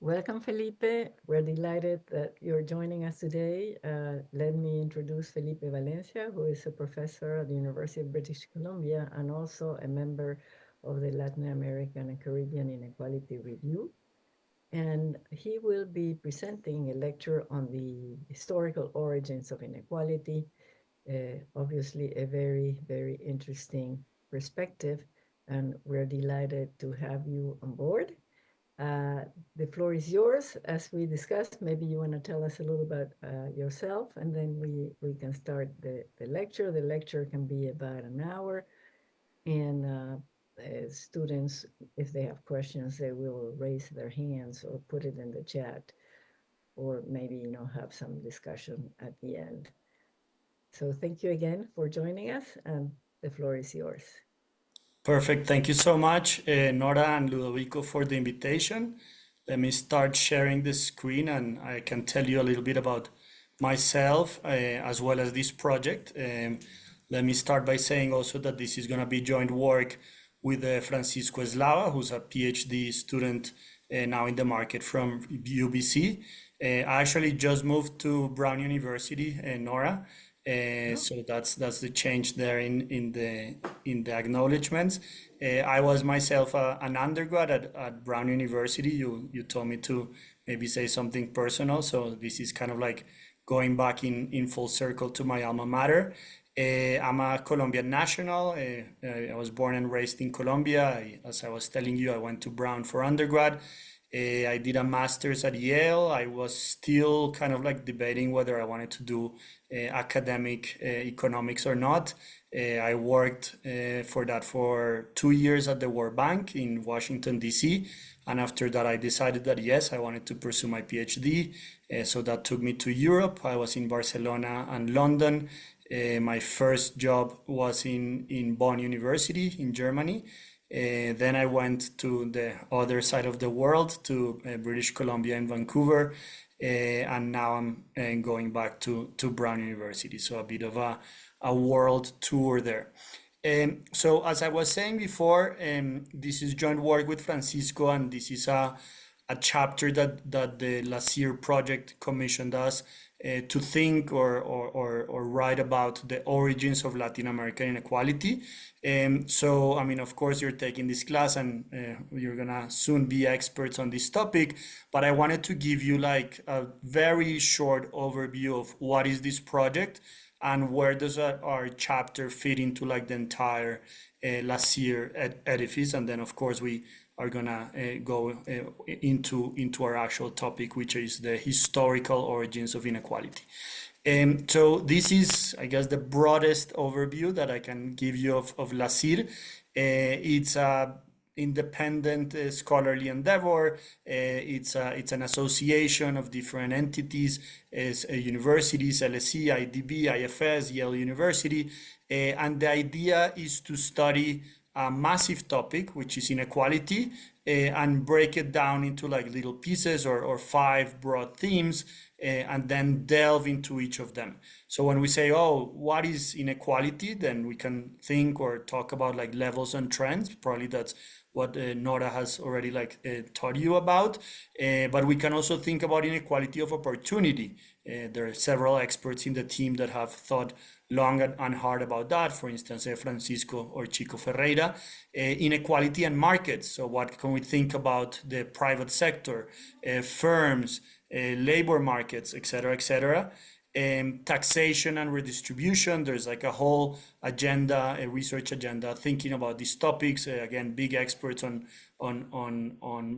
Welcome, Felipe. We're delighted that you're joining us today. Let me introduce Felipe Valencia, who is a professor at the University of British Columbia and also a member of the Latin American and Caribbean Inequality Review. And he will be presenting a lecture on the historical origins of inequality. Obviously, a very, very interesting perspective, and we're delighted to have you on board. Uh, the floor is yours. As we discussed, maybe you want to tell us a little about yourself, and then we can start the lecture. The lecture can be about an hour, and students, if they have questions, they will raise their hands or put it in the chat, or maybe, have some discussion at the end. So thank you again for joining us, and the floor is yours. Perfect. Thank you so much, Nora and Ludovico, for the invitation. Let me start sharing the screen and I can tell you a little bit about myself as well as this project. Let me start by saying also that this is going to be joint work with Francisco Eslava, who's a PhD student now in the market from UBC. I actually just moved to Brown University, Nora. So that's the change there in the acknowledgements. I was myself an undergrad at Brown University. You told me to maybe say something personal, so this is kind of like going back in full circle to my alma mater. I'm a Colombian national. I was born and raised in Colombia. As I was telling you, I went to Brown for undergrad. I did a master's at Yale. I was still kind of like debating whether I wanted to do academic economics or not. I worked for that for 2 years at the World Bank in Washington, D.C. And after that, I decided that yes, I wanted to pursue my PhD. So that took me to Europe. I was in Barcelona and London. My first job was in Bonn University in Germany. Then I went to the other side of the world, to British Columbia and Vancouver, and now I'm going back to Brown University. So a bit of a world tour there. So as I was saying before, this is joint work with Francisco, and this is a chapter that the LASIR project commissioned us to think or write about the origins of Latin American inequality. So, I mean, of course, you're taking this class and you're gonna soon be experts on this topic, but I wanted to give you like a very short overview of what is this project and where does our chapter fit into like the entire LASIR edifice. And then, of course, we are gonna go into our actual topic, which is the historical origins of inequality. So this is, I guess, the broadest overview that I can give you of LASIR. It's a independent scholarly endeavor. It's an association of different entities, universities, LSE, IDB, IFS, Yale University, and the idea is to study a massive topic, which is inequality, and break it down into like little pieces or 5 broad themes, and then delve into each of them. So when we say, oh, what is inequality, then we can think or talk about like levels and trends. Probably that's what Nora has already like taught you about. But we can also think about inequality of opportunity. There are several experts in the team that have thought long and hard about that. For instance, Francisco or Chico Ferreira. Inequality and markets. So what can we think about the private sector, firms, labor markets, et cetera, et cetera. Taxation and redistribution. There's like a whole agenda, a research agenda, thinking about these topics. Again, big experts on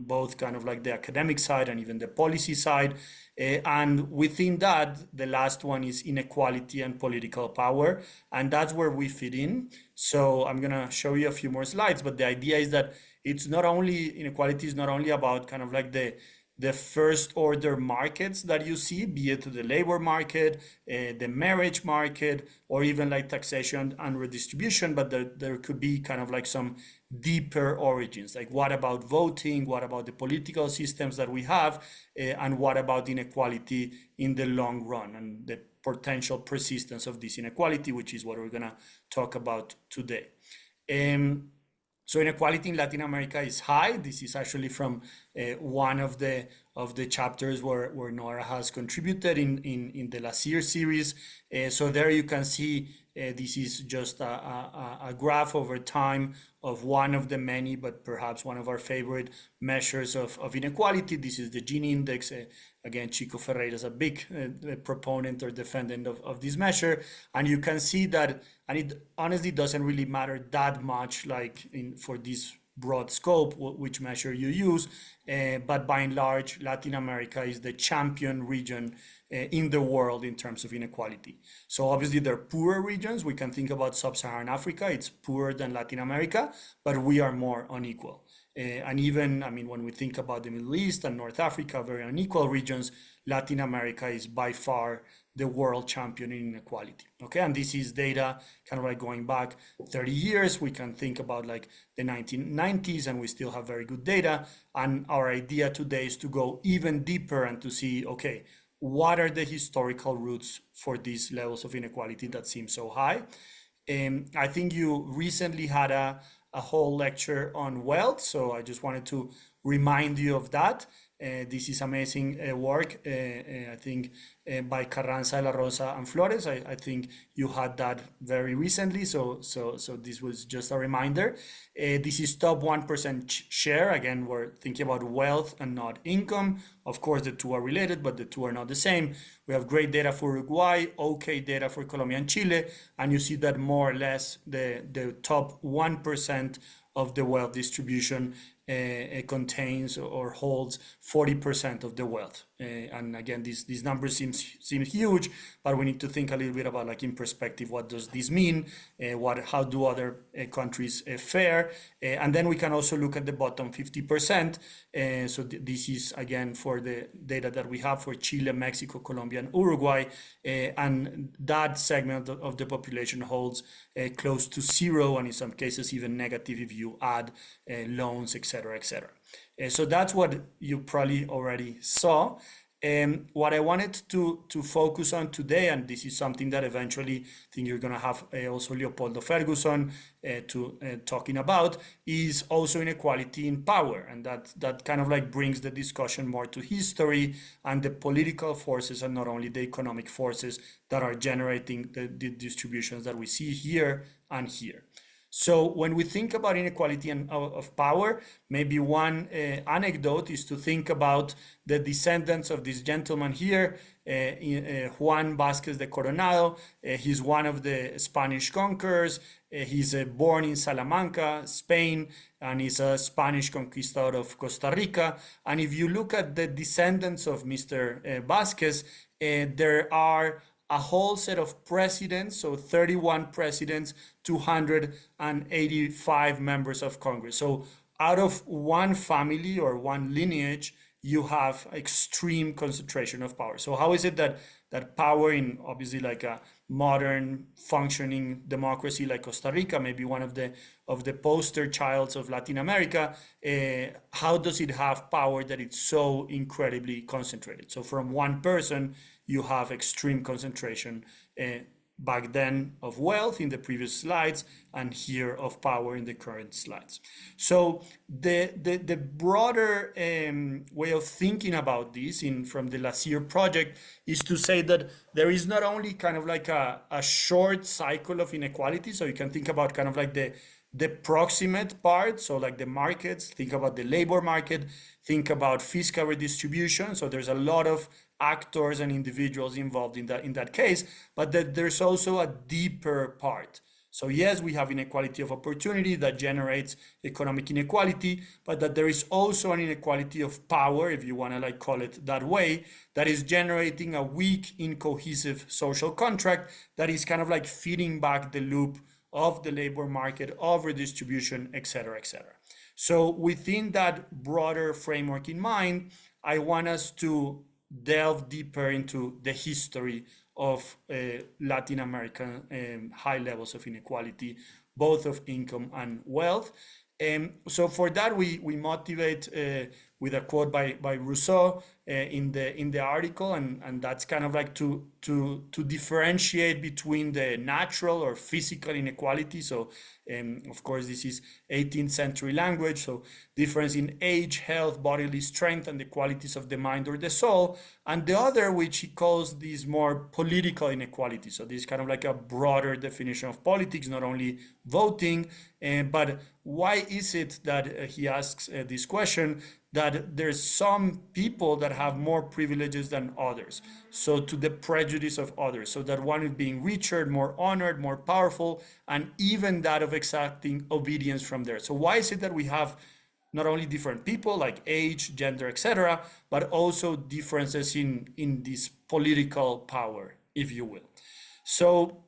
both kind of like the academic side and even the policy side. And within that, the last one is inequality and political power, and that's where we fit in. So I'm gonna show you a few more slides, but the idea is that it's not only inequality is not only about kind of like the first order markets that you see, be it the labor market, the marriage market, or even like taxation and redistribution, but there could be kind of like some deeper origins. Like what about voting? What about the political systems that we have? And what about inequality in the long run and the potential persistence of this inequality, which is what we're gonna talk about today. So inequality in Latin America is high. This is actually from one of the of the chapters where Nora has contributed in the last year series. So there you can see this is just a graph over time of one of the many, but perhaps one of our favorite measures of inequality. This is the Gini index. Again, Chico Ferreira is a big proponent or defendant of this measure. And you can see that, and it honestly doesn't really matter that much like for this broad scope, which measure you use, but by and large, Latin America is the champion region in the world in terms of inequality. So obviously there are poorer regions. We can think about Sub-Saharan Africa. It's poorer than Latin America, but we are more unequal. And even, I mean, when we think about the Middle East and North Africa, very unequal regions, Latin America is by far the world champion in inequality. Okay, and this is data kind of like going back 30 years. We can think about like the 1990s, and we still have very good data. And our idea today is to go even deeper and to see, okay, what are the historical roots for these levels of inequality that seem so high? I think you recently had a whole lecture on wealth, so I just wanted to remind you of that. This is amazing work, I think, by Carranza, La Rosa, and Flores. I think you had that very recently, so this was just a reminder. This is top 1% share. Again, we're thinking about wealth and not income. Of course, the two are related, but the two are not the same. We have great data for Uruguay, okay data for Colombia and Chile, and you see that more or less the top 1% of the wealth distribution contains or holds 40% of the wealth. And again, these numbers seem huge, but we need to think a little bit about, like, in perspective, what does this mean? How do other countries fare? And then we can also look at the bottom 50%. So this is again for the data that we have for Chile, Mexico, Colombia, and Uruguay. And that segment of the population holds close to zero, and in some cases even negative if you add loans, etc., etc. So that's what you probably already saw. What I wanted to focus on today, and this is something that eventually I think you're going to have also Leopoldo Ferguson talking about, is also inequality in power. And that kind of like brings the discussion more to history and the political forces, and not only the economic forces that are generating the distributions that we see here and here. So when we think about inequality of power, maybe one anecdote is to think about the descendants of this gentleman here, Juan Vázquez de Coronado. He's one of the Spanish conquerors. He's born in Salamanca, Spain, and he's a Spanish conquistador of Costa Rica. And if you look at the descendants of Mr. Vázquez, there are a whole set of presidents, so 31 presidents, 285 members of Congress. So out of one family or one lineage, you have extreme concentration of power. So how is it that power in obviously like a modern functioning democracy like Costa Rica, maybe one of the poster childs of Latin America, how does it have power that it's so incredibly concentrated? So from one person, you have extreme concentration back then of wealth in the previous slides, and here of power in the current slides. So the broader way of thinking about this from the last year project is to say that there is not only kind of like a short cycle of inequality, so you can think about kind of like the proximate part, so like the markets, think about the labor market, think about fiscal redistribution. So there's a lot of actors and individuals involved in that case, but that there's also a deeper part. So yes, we have inequality of opportunity that generates economic inequality, but that there is also an inequality of power, if you want to like call it that way, that is generating a weak, incohesive social contract that is kind of like feeding back the loop of the labor market, of redistribution, etc., etc. So within that broader framework in mind, I want us to delve deeper into the history of Latin American high levels of inequality, both of income and wealth. So for that, we motivate with a quote by Rousseau in the article, and that's kind of like to differentiate between the natural or physical inequality. So of course this is 18th century language, so difference in age, health, bodily strength, and the qualities of the mind or the soul, and the other, which he calls these more political inequality. So this is kind of like a broader definition of politics, not only voting, but why is it that he asks this question, that there's some people that have more privileges than others, so to the prejudice of others, so that one is being richer, more honored, more powerful, and even that of exacting obedience from there. So why is it that we have not only different people like age, gender, etc., but also differences in this political power, if you will? So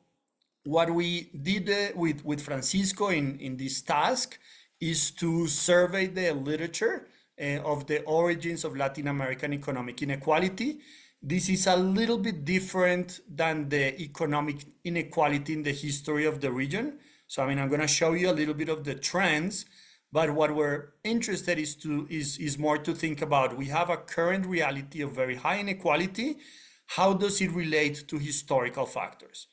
what we did with Francisco in this task is to survey the literature of the origins of Latin American economic inequality. This is a little bit different than the economic inequality in the history of the region. So, I mean, I'm going to show you a little bit of the trends, but what we're interested is more to think about. We have a current reality of very high inequality. How does it relate to historical factors?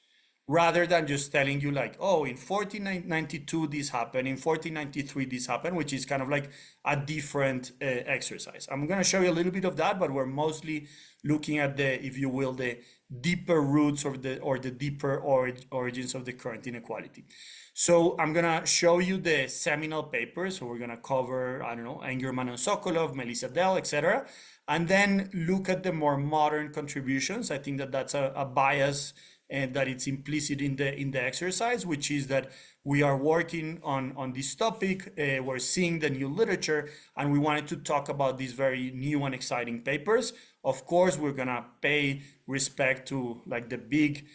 Rather than just telling you like, oh, in 1492 this happened, in 1493 this happened, which is kind of like a different exercise. I'm going to show you a little bit of that, but we're mostly looking at the, if you will, the deeper roots or the deeper origins of the current inequality. So I'm going to show you the seminal papers. So we're going to cover, I don't know, Engerman and Sokolov, Melissa Dell, etc., and then look at the more modern contributions. I think that that's a bias and that it's implicit in the exercise, which is that we are working on this topic, we're seeing the new literature, and we wanted to talk about these very new and exciting papers. Of course, we're gonna pay respect to like the big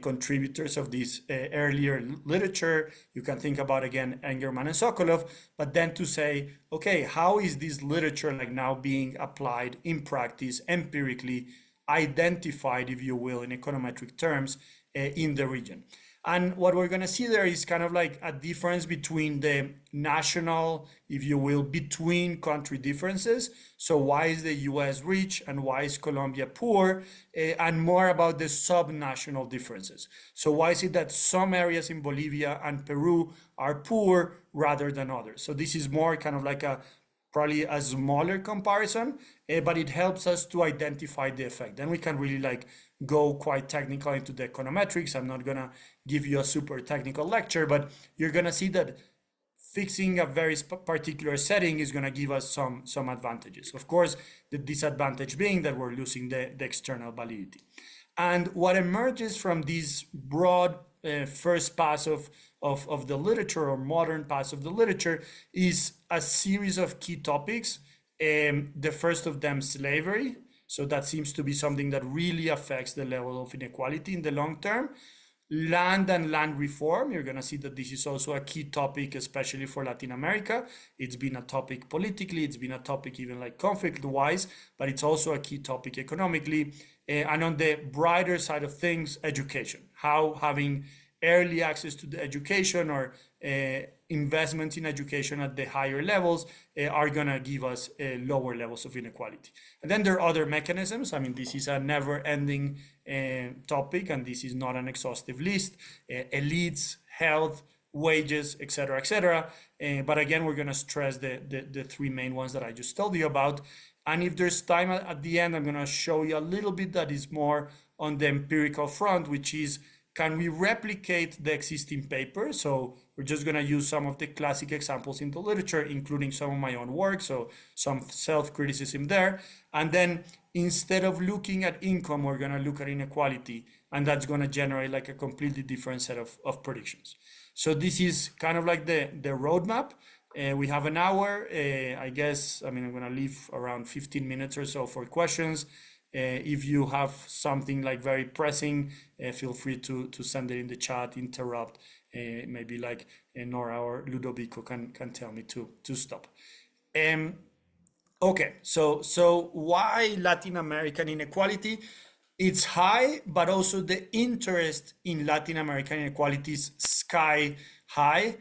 contributors of this earlier literature. You can think about, again, Engerman and Sokolov, but then to say, okay, how is this literature like now being applied in practice, empirically, identified, if you will, in econometric terms in the region? And what we're going to see there is kind of like a difference between the national, if you will, between country differences. So why is the US rich and why is Colombia poor? And more about the subnational differences. So why is it that some areas in Bolivia and Peru are poor rather than others? So this is more kind of like probably a smaller comparison, but it helps us to identify the effect. Then we can really like go quite technical into the econometrics. I'm not gonna give you a super technical lecture, but you're gonna see that fixing a very particular setting is gonna give us some advantages. Of course, the disadvantage being that we're losing the external validity. And what emerges from this broad first pass of the literature, or modern pass of the literature, is a series of key topics. The first of them, slavery. So that seems to be something that really affects the level of inequality in the long term. Land and land reform. You're going to see that this is also a key topic, especially for Latin America. It's been a topic politically, it's been a topic even like conflict-wise, but it's also a key topic economically. And on the brighter side of things, education. How having early access to the education, or investments in education at the higher levels, are going to give us lower levels of inequality. And then there are other mechanisms. I mean, this is a never-ending topic, and this is not an exhaustive list. Elites, health, wages, etc., etc. But again, we're going to stress the three main ones that I just told you about. And if there's time at the end, I'm going to show you a little bit that is more on the empirical front, which is, can we replicate the existing paper? So we're just going to use some of the classic examples in the literature, including some of my own work, so some self-criticism there. And then instead of looking at income, we're going to look at inequality, and that's going to generate like a completely different set of predictions. So this is kind of like the roadmap. We have an hour, I guess. I mean, I'm going to leave around 15 minutes or so for questions. If you have something like very pressing, feel free to send it in the chat, interrupt, maybe like Nora or Ludovico can tell me to stop. Okay, so why Latin American inequality? It's high, but also the interest in Latin American inequality is sky high.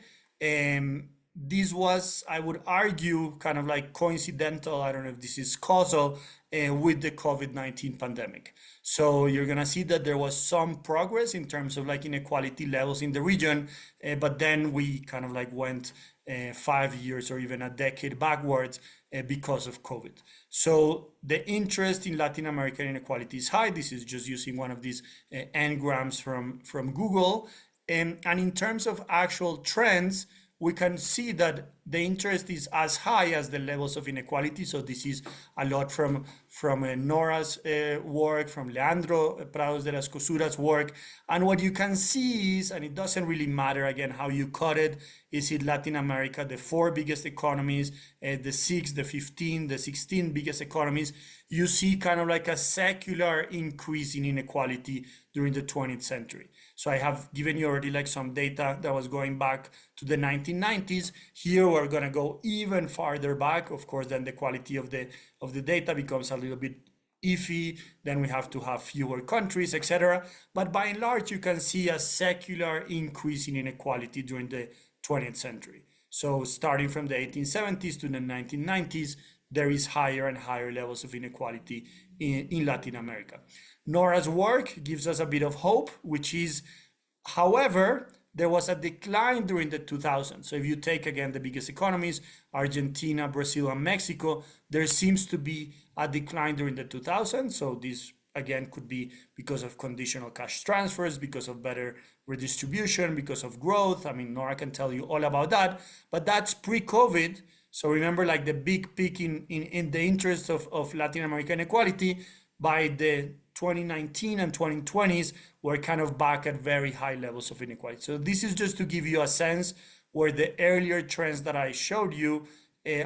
this was, I would argue, kind of like coincidental. I don't know if this is causal with the COVID-19 pandemic. So you're gonna see that there was some progress in terms of like inequality levels in the region, but then we kind of like went 5 years or even a decade backwards because of COVID. So the interest in Latin American inequality is high. This is just using one of these n-grams from Google. And in terms of actual trends, we can see that the interest is as high as the levels of inequality. So this is a lot from Nora's work, from Leandro Prados de las Cosuras' work. And what you can see is, and it doesn't really matter, again, how you cut it, is in Latin America, the 4 biggest economies, the 6, the 15, the 16 biggest economies, you see kind of like a secular increase in inequality during the 20th century. So I have given you already like some data that was going back to the 1990s. Here we're going to go even farther back. Of course, then the quality of the data becomes a little bit iffy. Then we have to have fewer countries, etc. But by and large, you can see a secular increase in inequality during the 20th century. So starting from the 1870s to the 1990s, there is higher and higher levels of inequality in Latin America. Nora's work gives us a bit of hope, which is, however, there was a decline during the 2000s. So if you take again the biggest economies, Argentina, Brazil, and Mexico, there seems to be a decline during the 2000s. So this again could be because of conditional cash transfers, because of better redistribution, because of growth. I mean, Nora can tell you all about that, but that's pre-COVID. So remember, like the big peak in the interest of Latin American equality by the 2019 and 2020s, we're kind of back at very high levels of inequality. So this is just to give you a sense where the earlier trends that I showed you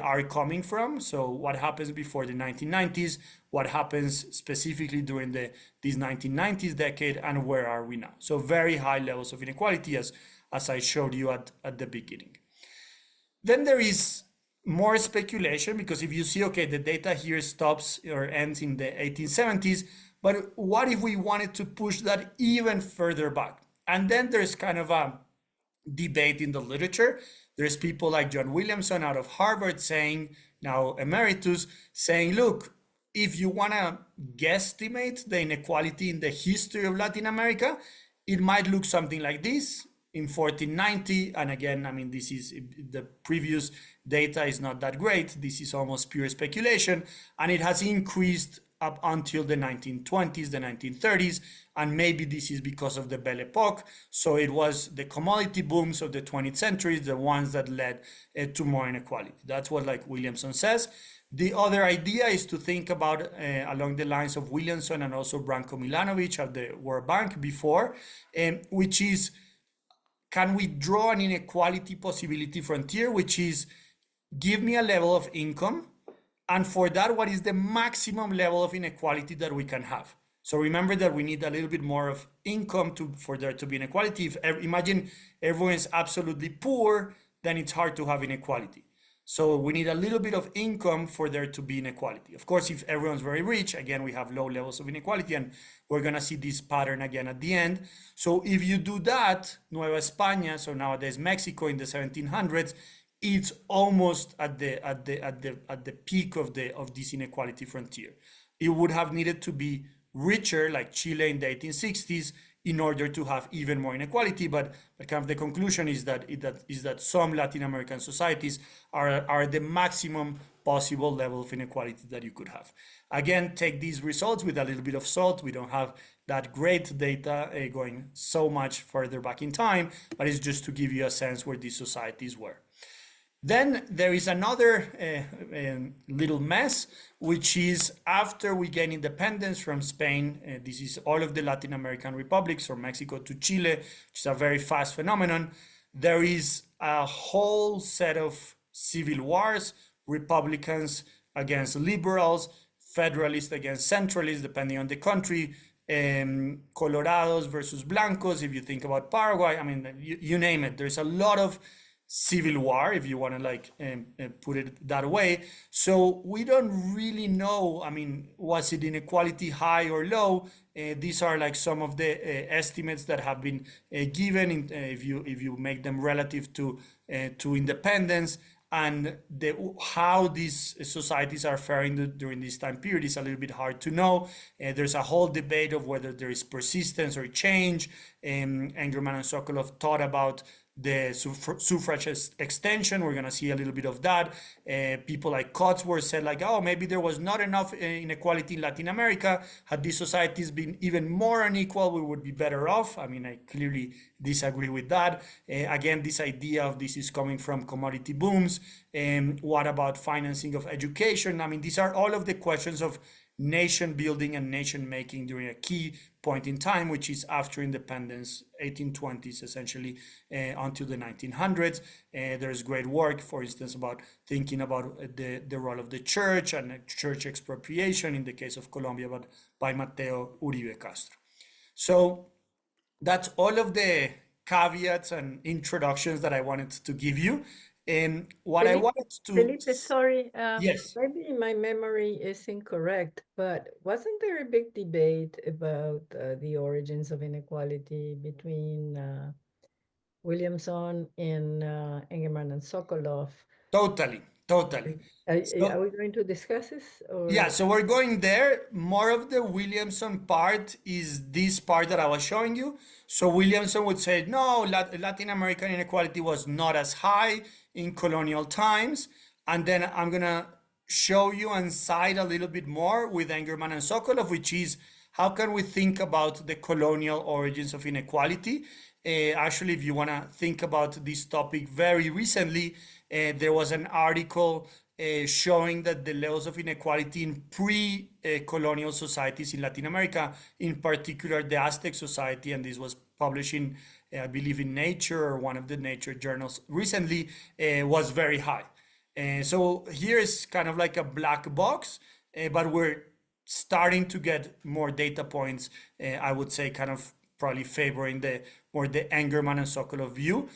are coming from. So what happens before the 1990s, what happens specifically during this 1990s decade, and where are we now? So very high levels of inequality as I showed you at the beginning. Then there is more speculation, because if you see, okay, the data here stops or ends in the 1870s, but what if we wanted to push that even further back? And then there's kind of a debate in the literature. There's people like John Williamson out of Harvard saying, now emeritus, saying, look, if you want to guesstimate the inequality in the history of Latin America, it might look something like this in 1490. And again, I mean, this is the previous data is not that great. This is almost pure speculation. And it has increased up until the 1920s, the 1930s, and maybe this is because of the Belle Epoque. So it was the commodity booms of the 20th century, the ones that led to more inequality. That's what like Williamson says. The other idea is to think about along the lines of Williamson and also Branko Milanovic at the World Bank before, which is, can we draw an inequality possibility frontier, which is give me a level of income, and for that, what is the maximum level of inequality that we can have? So remember that we need a little bit more of income for there to be inequality. Imagine everyone is absolutely poor, then it's hard to have inequality. So we need a little bit of income for there to be inequality. Of course, if everyone's very rich, again, we have low levels of inequality, and we're gonna see this pattern again at the end. So if you do that, Nueva España, so nowadays Mexico in the 1700s, it's almost at the peak of this inequality frontier. It would have needed to be richer, like Chile in the 1860s, in order to have even more inequality. But kind of the conclusion is that some Latin American societies are the maximum possible level of inequality that you could have. Again, take these results with a little bit of salt. We don't have that great data going so much further back in time, but it's just to give you a sense where these societies were. Then there is another little mess, which is after we gain independence from Spain, this is all of the Latin American republics, from Mexico to Chile, which is a very fast phenomenon. There is a whole set of civil wars, Republicans against liberals, Federalists against centralists, depending on the country, Colorados versus Blancos, if you think about Paraguay, I mean, you name it. There's a lot of civil war, if you want to like put it that way. So we don't really know. I mean, was it inequality high or low? These are like some of the estimates that have been given if you make them relative to independence, and how these societies are faring during this time period is a little bit hard to know. There's a whole debate of whether there is persistence or change. Engerman and Sokolov thought about the suffrage extension. We're going to see a little bit of that. People like Cotsworth said like, oh, maybe there was not enough inequality in Latin America. Had these societies been even more unequal, we would be better off. I mean, I clearly disagree with that. Again, this idea of this is coming from commodity booms. What about financing of education? I mean, these are all of the questions of nation building and nation making during a key point in time, which is after independence, 1820s essentially, until the 1900s. There's great work, for instance, about thinking about the role of the church and church expropriation in the case of Colombia, but by Mateo Uribe Castro. So that's all of the caveats and introductions that I wanted to give you. And what I wanted to... Felipe, sorry, Yes. maybe my memory is incorrect, but wasn't there a big debate about the origins of inequality between Williamson and Engelman and Sokolov? Totally. Are So we going to discuss this? yeah, Or so we're going there. More of the Williamson part is this part that I was showing you. So Williamson would say, no, Latin American inequality was not as high in colonial times. And then I'm going to show you and cite a little bit more with Engerman and Sokolov, which is how can we think about the colonial origins of inequality? Actually, if you want to think about this topic, very recently, there was an article showing that the levels of inequality in pre-colonial societies in Latin America, in particular the Aztec society, and this was published in, I believe, in Nature or one of the Nature journals recently, was very high. So here is kind of like a black box, but we're starting to get more data points, I would say, kind of probably favoring the Engerman and Sokolov view.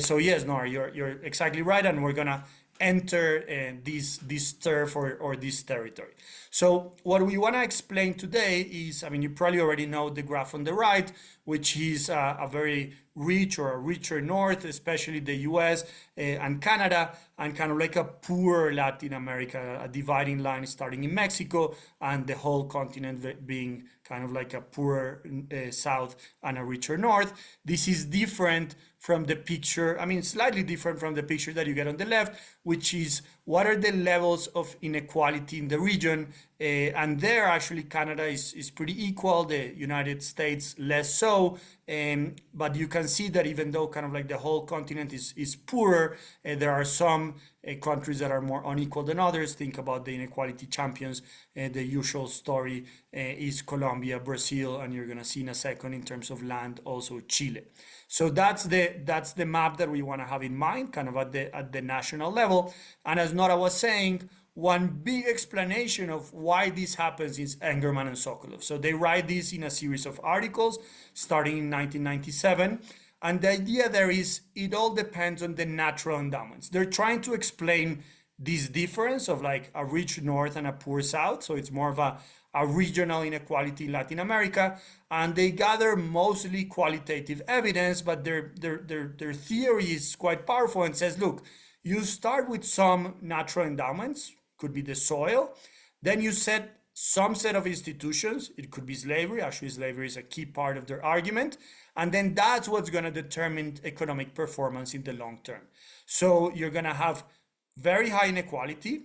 So yes, Nora, you're exactly right, and we're gonna enter this turf or this territory. So what we want to explain today is, I mean, you probably already know the graph on the right, which is a very rich or a richer north, especially the US and Canada, and kind of like a poor Latin America, a dividing line starting in Mexico, and the whole continent being kind of like a poorer south and a richer north. This is different from the picture, I mean, slightly different from the picture that you get on the left, which is what are the levels of inequality in the region. And there, actually, Canada is pretty equal, the United States less so. But you can see that even though kind of like the whole continent is poorer, there are some countries that are more unequal than others. Think about the inequality champions. The usual story is Colombia, Brazil, and you're going to see in a second in terms of land also Chile. So that's the map that we want to have in mind, kind of at the national level. And as Nora was saying, one big explanation of why this happens is Engerman and Sokolov. So they write this in a series of articles starting in 1997. And the idea there is it all depends on the natural endowments. They're trying to explain this difference of like a rich north and a poor south. So it's more of a regional inequality in Latin America. And they gather mostly qualitative evidence, but their theory is quite powerful and says, look, you start with some natural endowments, could be the soil, then you set some set of institutions, it could be slavery, actually slavery is a key part of their argument, and then that's what's going to determine economic performance in the long term. So you're going to have very high inequality,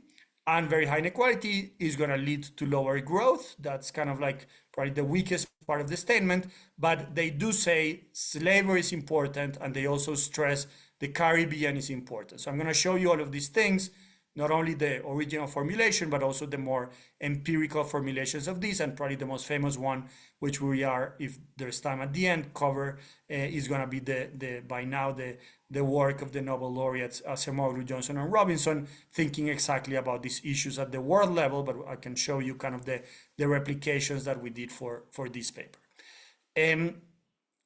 and very high inequality is going to lead to lower growth. That's kind of like probably the weakest part of the statement, but they do say slavery is important, and they also stress the Caribbean is important. So I'm going to show you all of these things, not only the original formulation, but also the more empirical formulations of these, and probably the most famous one, which we are, if there's time at the end, cover is going to be by now the work of the Nobel laureates Acemoglu, Johnson, and Robinson, thinking exactly about these issues at the world level. But I can show you kind of the replications that we did for this paper.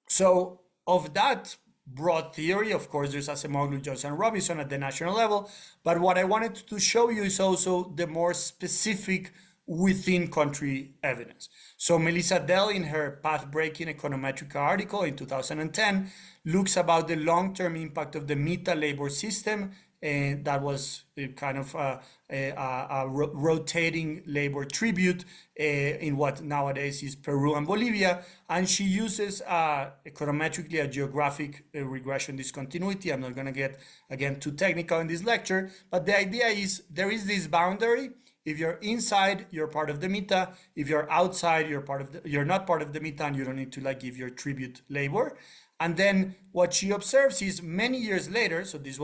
So of that broad theory. Of course, there's Acemoglu, Johnson, Robinson at the national level. But what I wanted to show you is also the more specific within country evidence. So Melissa Dell, in her path-breaking econometric article in 2010, looks about the long-term impact of the MITA labor system, and that was kind of a rotating labor tribute in what nowadays is Peru and Bolivia. And she uses econometrically a geographic regression discontinuity. I'm not going to get, again, too technical in this lecture, but the idea is there is this boundary. If you're inside, you're part of the MITA. If you're outside, you're not part of the MITA, and you don't need to like give your tribute labor. And then what she observes is many years later, so this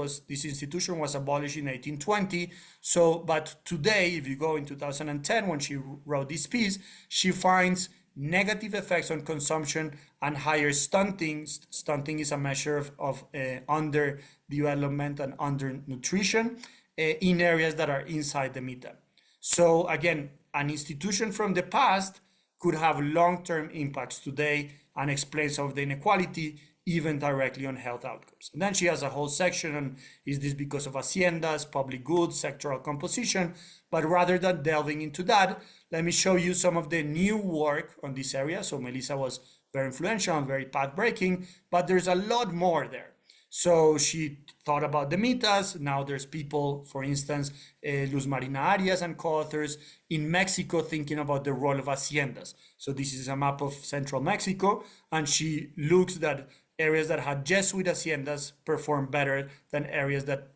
institution was abolished in 1820. So, but today, if you go in 2010, when she wrote this piece, she finds negative effects on consumption and higher stunting. Stunting is a measure of underdevelopment and undernutrition in areas that are inside the MITA. So again, an institution from the past could have long-term impacts today and explain some of the inequality even directly on health outcomes. And then she has a whole section on, is this because of haciendas, public goods, sectoral composition? But rather than delving into that, let me show you some of the new work on this area. So Melissa was very influential and very path-breaking, but there's a lot more there. So she thought about the mitas. Now there's people, for instance, Luz Marina Arias and co-authors in Mexico thinking about the role of haciendas. So this is a map of central Mexico, and she looks at areas that had Jesuit haciendas perform better than areas that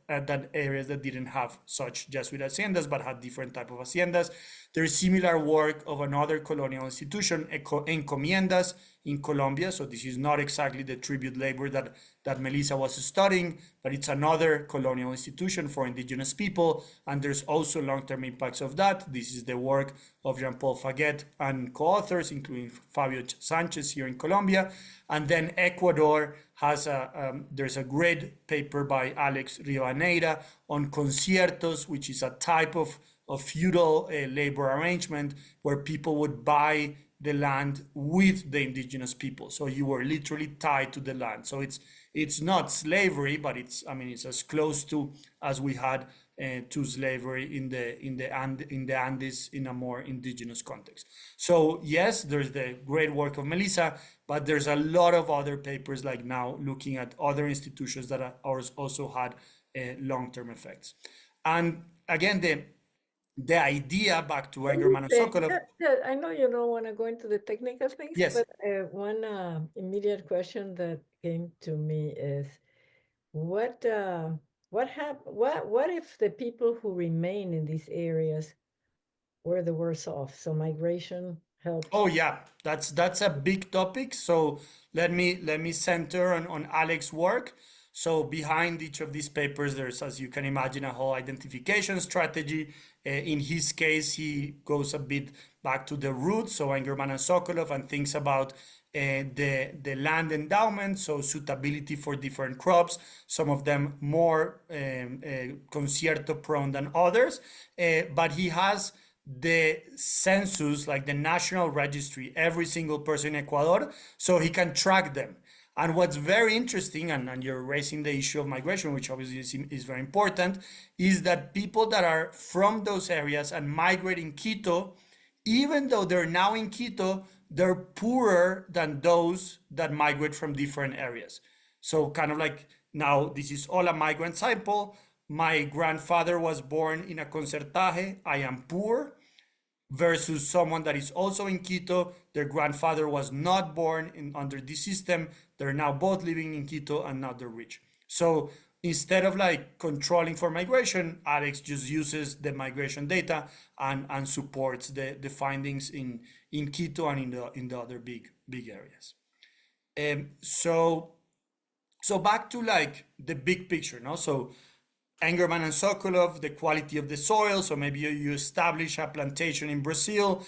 didn't have such Jesuit haciendas but had different type of haciendas. There's similar work of another colonial institution, encomiendas, in Colombia. So this is not exactly the tribute labor that Melissa was studying, but it's another colonial institution for indigenous people. And there's also long-term impacts of that. This is the work of Jean-Paul Faguet and co-authors, including Fabio Sanchez here in Colombia. And then Ecuador has there's a great paper by Alex Rivadeneira on conciertos, which is a type of feudal labor arrangement where people would buy the land with the indigenous people. So you were literally tied to the land. So it's not slavery, but it's as close to as we had to slavery in the Andes in a more indigenous context. So yes, there's the great work of Melissa, but there's a lot of other papers like now looking at other institutions that also had long-term effects. And again, the idea, back to Engerman and Sokolov. I know you don't want to go into the technical things, Yes. but one immediate question that came to me is, what if the people who remain in these areas were the worse off? So migration helped. Oh yeah, that's a big topic. So let me center on Alex's work. So behind each of these papers, there's, as you can imagine, a whole identification strategy. In his case, he goes a bit back to the roots, so Engerman and Sokolov, and thinks about the land endowment, so suitability for different crops, some of them more concierto prone than others. But he has the census, like the national registry, every single person in Ecuador, so he can track them. And what's very interesting, and you're raising the issue of migration, which obviously is very important, is that people that are from those areas and migrate in Quito, even though they're now in Quito, they're poorer than those that migrate from different areas. So kind of like, now this is all a migrant sample. My grandfather was born in a concertaje, I am poor, versus someone that is also in Quito, their grandfather was not born under this system, they're now both living in Quito and now they're rich. So instead of like controlling for migration, Alex just uses the migration data and supports the findings in Quito and in the other big areas. So back to like the big picture, no? So Engerman and Sokolov, the quality of the soil. So maybe you establish a plantation in Brazil.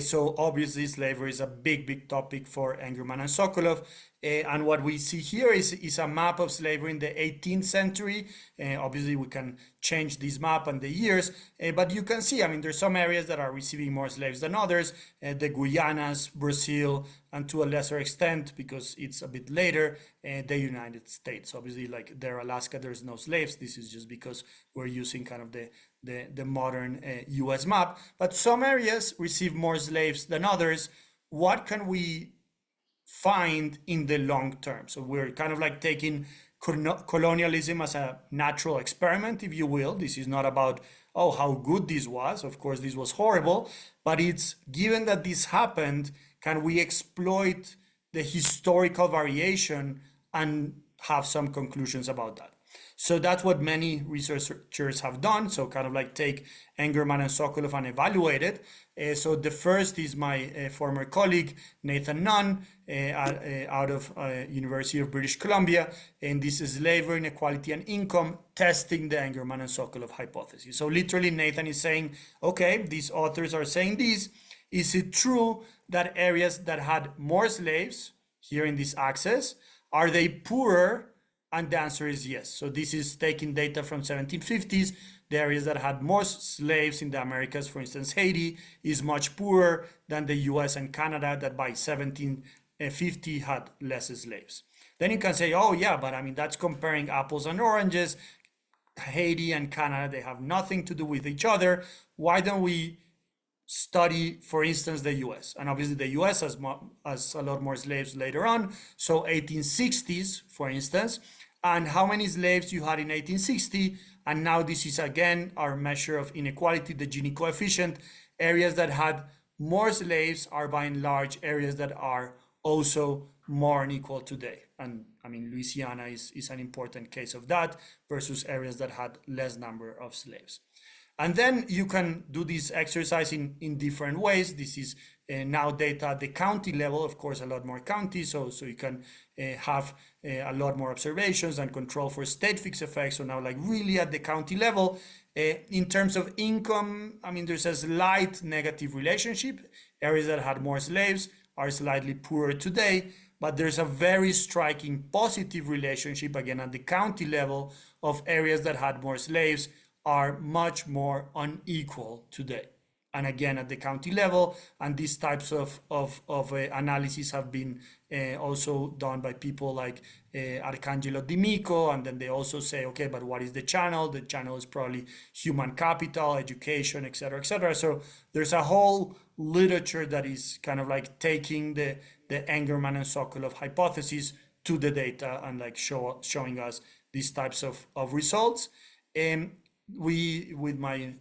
So obviously slavery is a big topic for Engerman and Sokolov. And what we see here is a map of slavery in the 18th century. Obviously, we can change this map and the years, but you can see, I mean, there's some areas that are receiving more slaves than others, the Guyanas, Brazil, and to a lesser extent, because it's a bit later, the United States. Obviously, like there, Alaska, there's no slaves. This is just because we're using kind of the modern US map. But some areas receive more slaves than others. What can we find in the long term? So we're kind of like taking colonialism as a natural experiment, if you will. This is not about, oh, how good this was. Of course, this was horrible, but it's given that this happened, can we exploit the historical variation and have some conclusions about that? So that's what many researchers have done. So kind of like take Engerman and Sokolov and evaluate it. So the first is my former colleague, Nathan Nunn, out of University of British Columbia. And this is Slavery, Inequality, and Income, testing the Engerman and Sokolov hypothesis. So literally Nathan is saying, okay, these authors are saying this. Is it true that areas that had more slaves, here in this axis, are they poorer? And the answer is yes. So this is taking data from 1750s. The areas that had more slaves in the Americas, for instance, Haiti, is much poorer than the US and Canada, that by 1750 had less slaves. Then you can say, oh yeah, but I mean, that's comparing apples and oranges. Haiti and Canada, they have nothing to do with each other. Why don't we study, for instance, the US? And obviously the US has a lot more slaves later on. So 1860s, for instance, and how many slaves you had in 1860. And now this is again our measure of inequality, the Gini coefficient. Areas that had more slaves are by and large areas that are also more unequal today. And I mean, Louisiana is an important case of that versus areas that had less number of slaves. And then you can do this exercise in different ways. This is now data at the county level, of course, a lot more counties, so you can have a lot more observations and control for state fixed effects. So now like really at the county level, in terms of income, I mean, there's a slight negative relationship. Areas that had more slaves are slightly poorer today, but there's a very striking positive relationship, again, at the county level, of areas that had more slaves are much more unequal today. And again, at the county level, and these types of analysis have been also done by people like Arcangelo Di Mico, and then they also say, okay, but what is the channel? The channel is probably human capital, education, et cetera, et cetera. So there's a whole literature that is kind of like taking the Engerman and Sokolov hypothesis to the data and like showing us these types of results. We, with my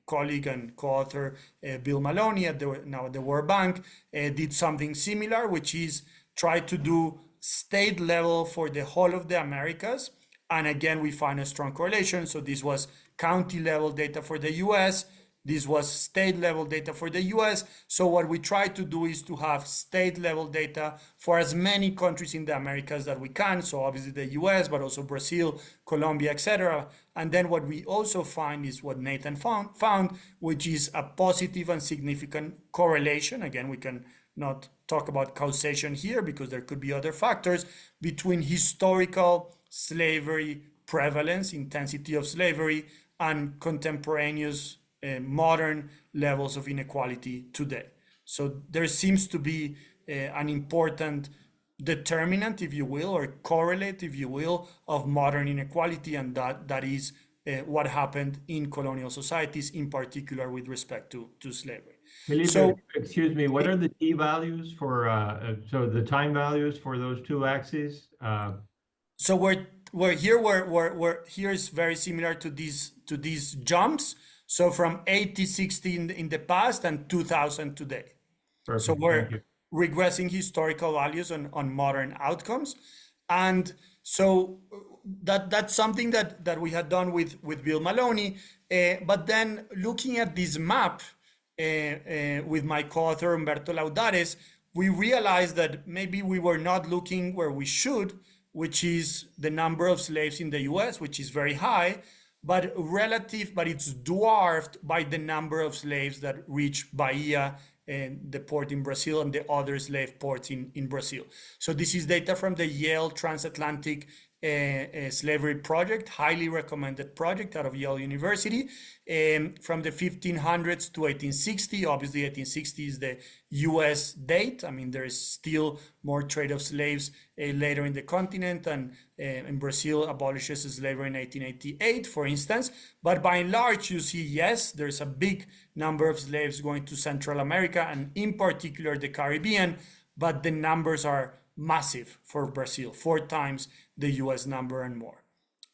colleague and co-author Bill Maloney now at the World Bank, did something similar, which is try to do state level for the whole of the Americas. And again, we find a strong correlation. So this was county level data for the US. This was state level data for the US. So what we try to do is to have state level data for as many countries in the Americas that we can. So obviously the US, but also Brazil, Colombia, etc. And then what we also find is what Nathan found, which is a positive and significant correlation. Again, we can not talk about causation here because there could be other factors between historical slavery prevalence, intensity of slavery, and contemporaneous modern levels of inequality today. So there seems to be an important determinant, if you will, or correlate, if you will, of modern inequality, and that is what happened in colonial societies, in particular with respect to slavery. Felipe, So, excuse me, what are the t values for, so the time values for those two axes? So here is very similar to these jumps. So from 80-60 in the past and 2000 today. Perfect. So we're regressing historical values on modern outcomes. And so that's something that we had done with Bill Maloney. But then looking at this map with my co-author Humberto Laudares, we realized that maybe we were not looking where we should, which is the number of slaves in the US, which is very high, but it's dwarfed by the number of slaves that reach Bahia the port in Brazil and the other slave ports in Brazil. So this is data from the Yale Transatlantic Slavery Project, highly recommended project out of Yale University, from the 1500s to 1860. Obviously, 1860 is the US date. I mean, there is still more trade of slaves later in the continent, and in Brazil abolishes slavery in 1888, for instance. But by and large, you see, yes, there's a big number of slaves going to Central America, and in particular the Caribbean, but the numbers are massive for Brazil, 4 times the US number and more.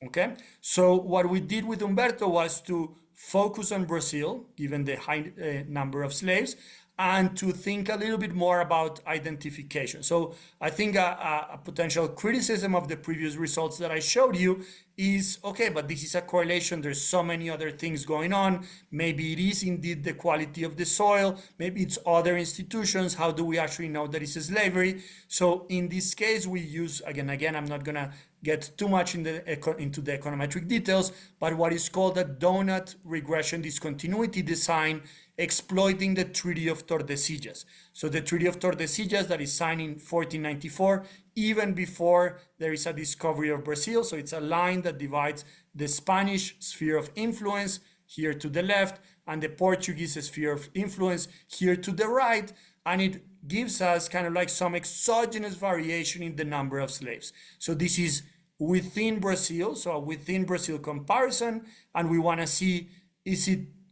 Okay, so what we did with Humberto was to focus on Brazil, given the high number of slaves, and to think a little bit more about identification. So I think a potential criticism of the previous results that I showed you is, okay, but this is a correlation. There's so many other things going on. Maybe it is indeed the quality of the soil. Maybe it's other institutions. How do we actually know that it's slavery? So in this case, we use, again, I'm not going to get too much into the econometric details, but what is called a donut regression discontinuity design, exploiting the Treaty of Tordesillas. So the Treaty of Tordesillas that is signed in 1494, even before there is a discovery of Brazil. So it's a line that divides the Spanish sphere of influence here to the left and the Portuguese sphere of influence here to the right. And it gives us kind of like some exogenous variation in the number of slaves. So this is within Brazil, so within Brazil comparison, and we want to see,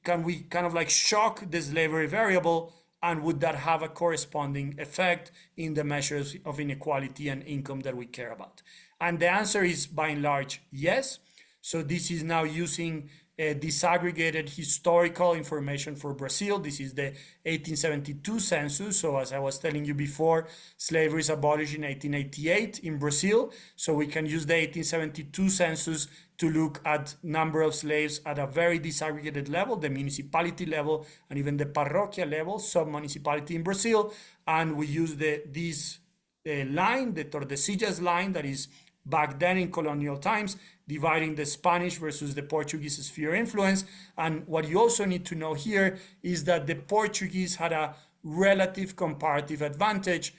can we kind of like shock the slavery variable, and would that have a corresponding effect in the measures of inequality and income that we care about? And the answer is by and large yes. So this is now using disaggregated historical information for Brazil. This is the 1872 census. So as I was telling you before, slavery is abolished in 1888 in Brazil. So we can use the 1872 census to look at number of slaves at a very disaggregated level, the municipality level, and even the parroquia level, sub-municipality in Brazil. And we use this line, the Tordesillas line, that is back then in colonial times, dividing the Spanish versus the Portuguese sphere influence. And what you also need to know here is that the Portuguese had a relative comparative advantage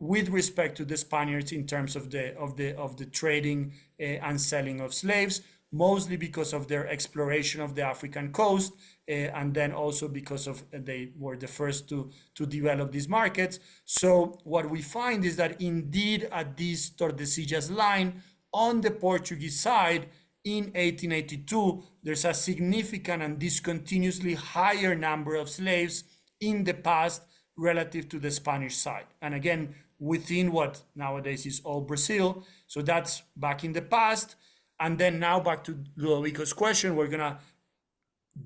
with respect to the Spaniards in terms of the trading and selling of slaves, mostly because of their exploration of the African coast, and then also because of they were the first to develop these markets. So what we find is that indeed at this Tordesillas line on the Portuguese side in 1882, there's a significant and discontinuously higher number of slaves in the past relative to the Spanish side. And again, within what nowadays is all Brazil. So that's back in the past. And then now back to Ludovico's question, we're going to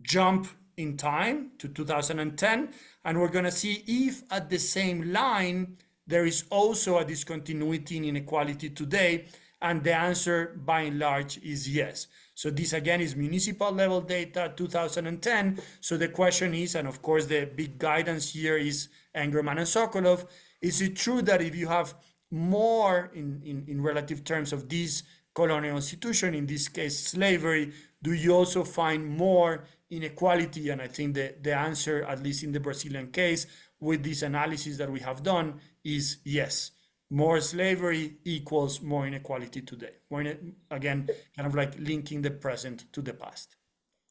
jump in time to 2010, and we're going to see if at the same line there is also a discontinuity in inequality today. And the answer by and large is yes. So this again is municipal level data 2010. So the question is, and of course the big guidance here is Engerman and Sokolov, is it true that if you have more in relative terms of this colonial institution, in this case slavery, do you also find more inequality? And I think the answer, at least in the Brazilian case, with this analysis that we have done, is yes. More slavery equals more inequality today. Again, kind of like linking the present to the past.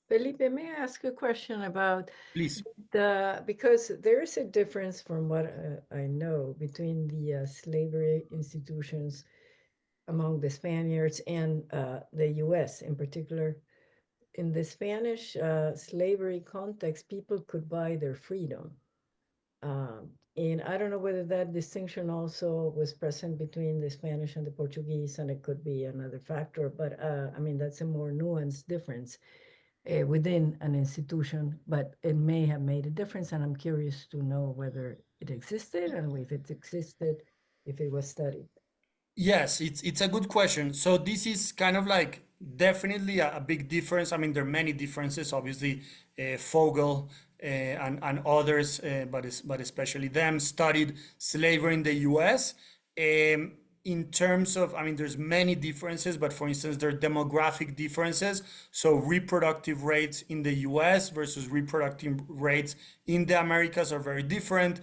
Felipe, may I ask a question about Please. because there is a difference from what I know between the slavery institutions among the Spaniards and the US in particular. In the Spanish slavery context, people could buy their freedom. And I don't know whether that distinction also was present between the Spanish and the Portuguese, and it could be another factor, but I mean, that's a more nuanced difference within an institution, but it may have made a difference, and I'm curious to know whether it existed, and if it existed, if it was studied. Yes, it's a good question. So this is kind of like definitely a big difference. I mean, there are many differences, obviously. Fogel and others, but especially them, studied slavery in the US. in terms of, I mean, there's many differences, but for instance, there are demographic differences. So reproductive rates in the US versus reproductive rates in the Americas are very different.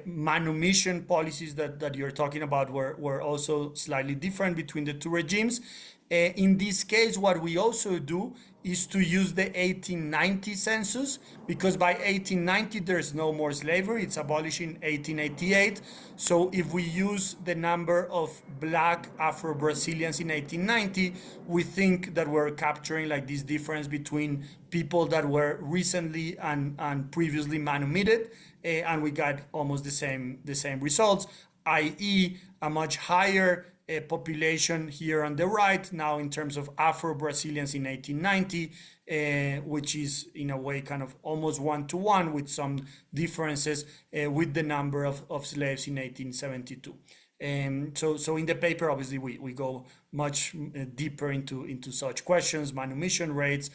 Manumission policies that you're talking about were also slightly different between the two regimes. In this case, what we also do is to use the 1890 census, because by 1890 there's no more slavery, it's abolished in 1888. So if we use the number of black Afro-Brazilians in 1890, we think that we're capturing like this difference between people that were recently and previously manumitted, and we got almost the same results, i.e. a much higher population here on the right now in terms of Afro-Brazilians in 1890, which is in a way kind of almost one-to-one with some differences with the number of slaves in 1872. So in the paper, obviously, we go much deeper into such questions, manumission rates.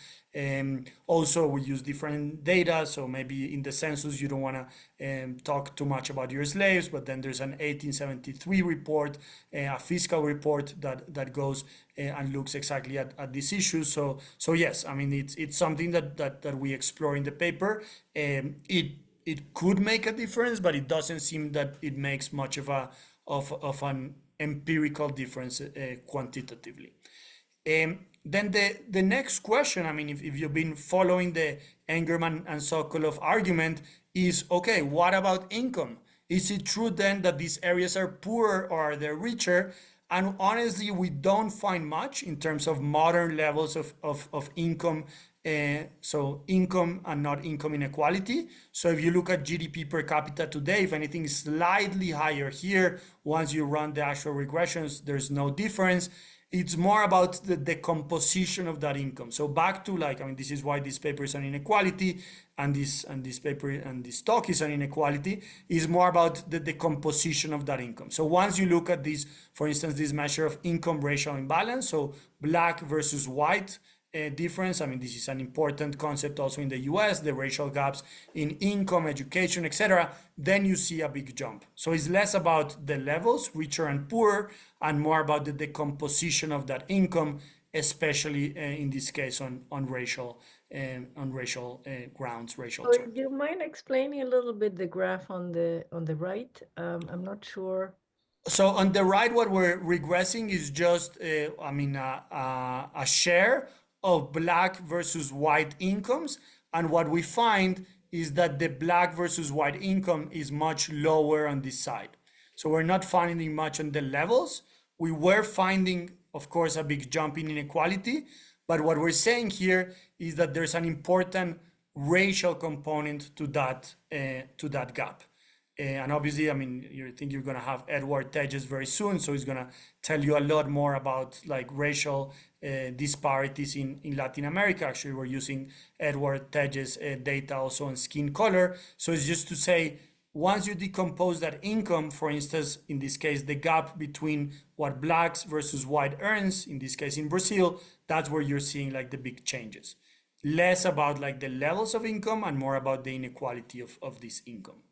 Also, we use different data. So maybe in the census, you don't want to talk too much about your slaves, but then there's an 1873 report, a fiscal report that goes and looks exactly at these issues. So yes, I mean, it's something that we explore in the paper. It could make a difference, but it doesn't seem that it makes much of an empirical difference quantitatively. Then the next question, I mean, if you've been following the Engerman and Sokolov argument, is, okay, what about income? Is it true then that these areas are poorer or are they richer? And honestly, we don't find much in terms of modern levels of income. So income and not income inequality. So if you look at GDP per capita today, if anything is slightly higher here, once you run the actual regressions, there's no difference. It's more about the decomposition of that income. So back to, like, I mean, this is why this paper is on inequality, and this paper and this talk is on inequality, is more about the decomposition of that income. So once you look at this, for instance, this measure of income racial imbalance, so black versus white difference. I mean, this is an important concept also in the US, the racial gaps in income, education, etc. Then you see a big jump. So it's less about the levels, richer and poorer, and more about the decomposition of that income, especially in this case on racial grounds, racial So terms. do you mind explaining a little bit the graph on the right? I'm not sure. So on the right, what we're regressing is just, a share of black versus white incomes. And what we find is that the black versus white income is much lower on this side. So we're not finding much on the levels. We were finding, of course, a big jump in inequality. But what we're saying here is that there's an important racial component to that gap. And obviously, I mean, you think you're going to have Edward Teges very soon, so he's going to tell you a lot more about like racial disparities in Latin America. Actually, we're using Edward Teges data also on skin color. So it's just to say, once you decompose that income, for instance, in this case, the gap between what blacks versus white earns, in this case in Brazil, that's where you're seeing like the big changes. Less about like the levels of income and more about the inequality of this income.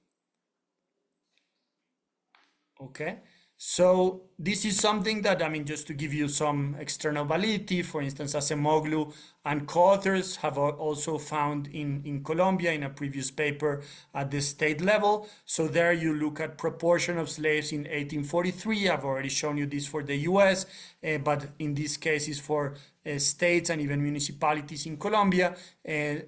Okay, so this is something that, I mean, just to give you some external validity, for instance, Acemoglu and co-authors have also found in Colombia in a previous paper at the state level. So there you look at proportion of slaves in 1843. I've already shown you this for the US, but in this case is for states and even municipalities in Colombia.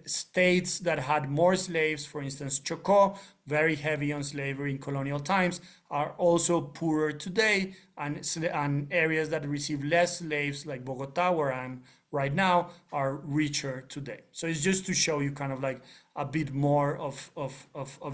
States that had more slaves, for instance, Chocó, very heavy on slavery in colonial times, are also poorer today, and areas that receive less slaves, like Bogota, where I'm right now, are richer today. So it's just to show you kind of like a bit more of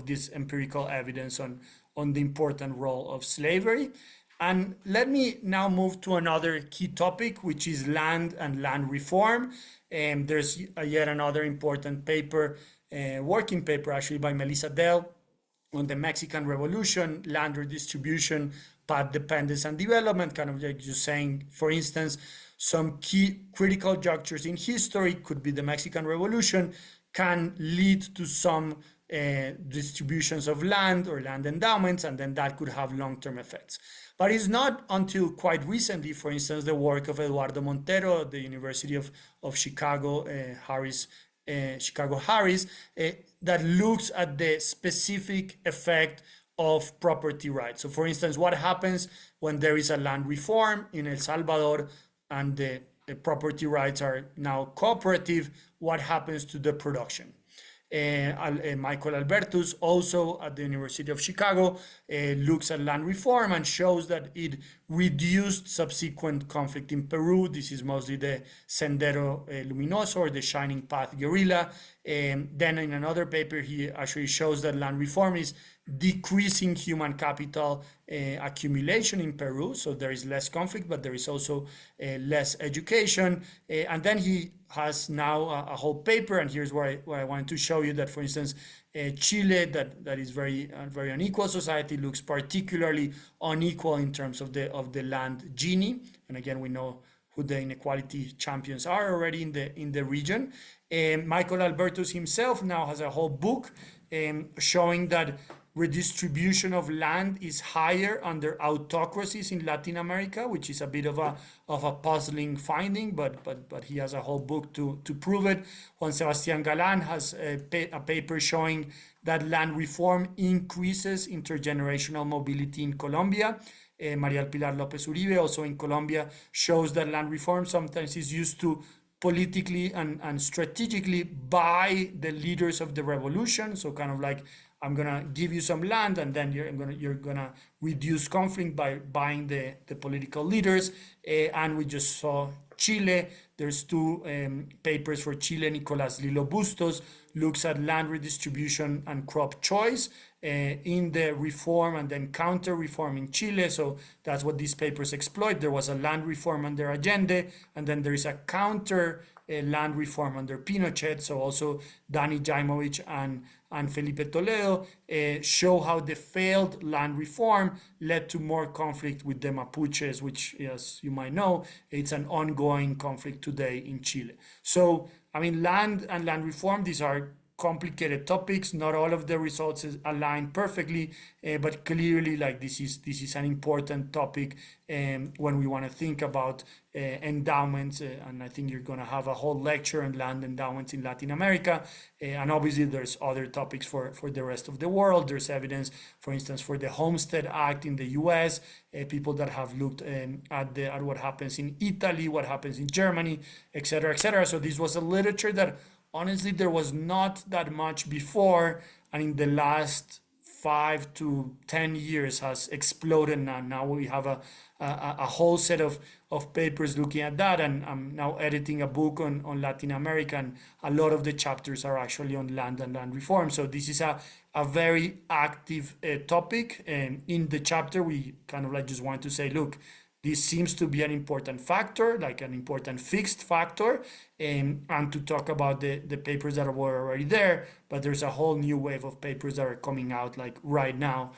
this empirical evidence on the important role of slavery. And let me now move to another key topic, which is land and land reform. There's yet another important paper, working paper actually, by Melissa Dell on the Mexican Revolution, land redistribution, path dependence and development, kind of like just saying, for instance, some key critical junctures in history, could be the Mexican Revolution, can lead to some distributions of land or land endowments, and then that could have long-term effects. But it's not until quite recently, for instance, the work of Eduardo Montero at the University of Chicago, Chicago Harris, that looks at the specific effect of property rights. So for instance, what happens when there is a land reform in El Salvador and the property rights are now cooperative, what happens to the production? Michael Albertus, also at the University of Chicago, looks at land reform and shows that it reduced subsequent conflict in Peru. This is mostly the Sendero Luminoso, or the Shining Path guerrilla. Then in another paper, he actually shows that land reform is decreasing human capital accumulation in Peru. So there is less conflict, but there is also less education. And then he has now a whole paper, and here's where I wanted to show you that, for instance, Chile, that is very unequal society, looks particularly unequal in terms of the land Gini. And again, we know who the inequality champions are already in the region. Michael Albertus himself now has a whole book showing that redistribution of land is higher under autocracies in Latin America, which is a bit of a puzzling finding, but he has a whole book to prove it. Juan Sebastián Galán has a paper showing that land reform increases intergenerational mobility in Colombia. María Pilar López Uribe, also in Colombia, shows that land reform sometimes is used to politically and strategically by the leaders of the revolution. So kind of like, I'm gonna give you some land, and then you're gonna reduce conflict by buying the political leaders. And we just saw Chile. There's two papers for Chile. Nicolás Lilo Bustos looks at land redistribution and crop choice in the reform and then counter reform in Chile. So that's what these papers exploit. There was a land reform under Allende, and then there is a counter land reform under Pinochet. So also Dani Jaimovic and Felipe Toledo show how the failed land reform led to more conflict with the Mapuches, which, as you might know, it's an ongoing conflict today in Chile. So, I mean, land and land reform, these are complicated topics. Not all of the results align perfectly, but clearly, like, this is an important topic when we want to think about endowments. And I think you're going to have a whole lecture on land endowments in Latin America. And obviously, there's other topics for the rest of the world. There's evidence, for instance, for the Homestead Act in the US, people that have looked at what happens in Italy, what happens in Germany, et cetera, et cetera. So this was a literature that honestly, there was not that much before, and in the last 5 to 10 years has exploded. Now we have a whole set of papers looking at that, and I'm now editing a book on Latin America, and a lot of the chapters are actually on land and land reform. So this is a very active topic. In the chapter, we kind of like just want to say, look, this seems to be an important factor, like an important fixed factor, and to talk about the papers that were already there. But there's a whole new wave of papers that are coming out like right now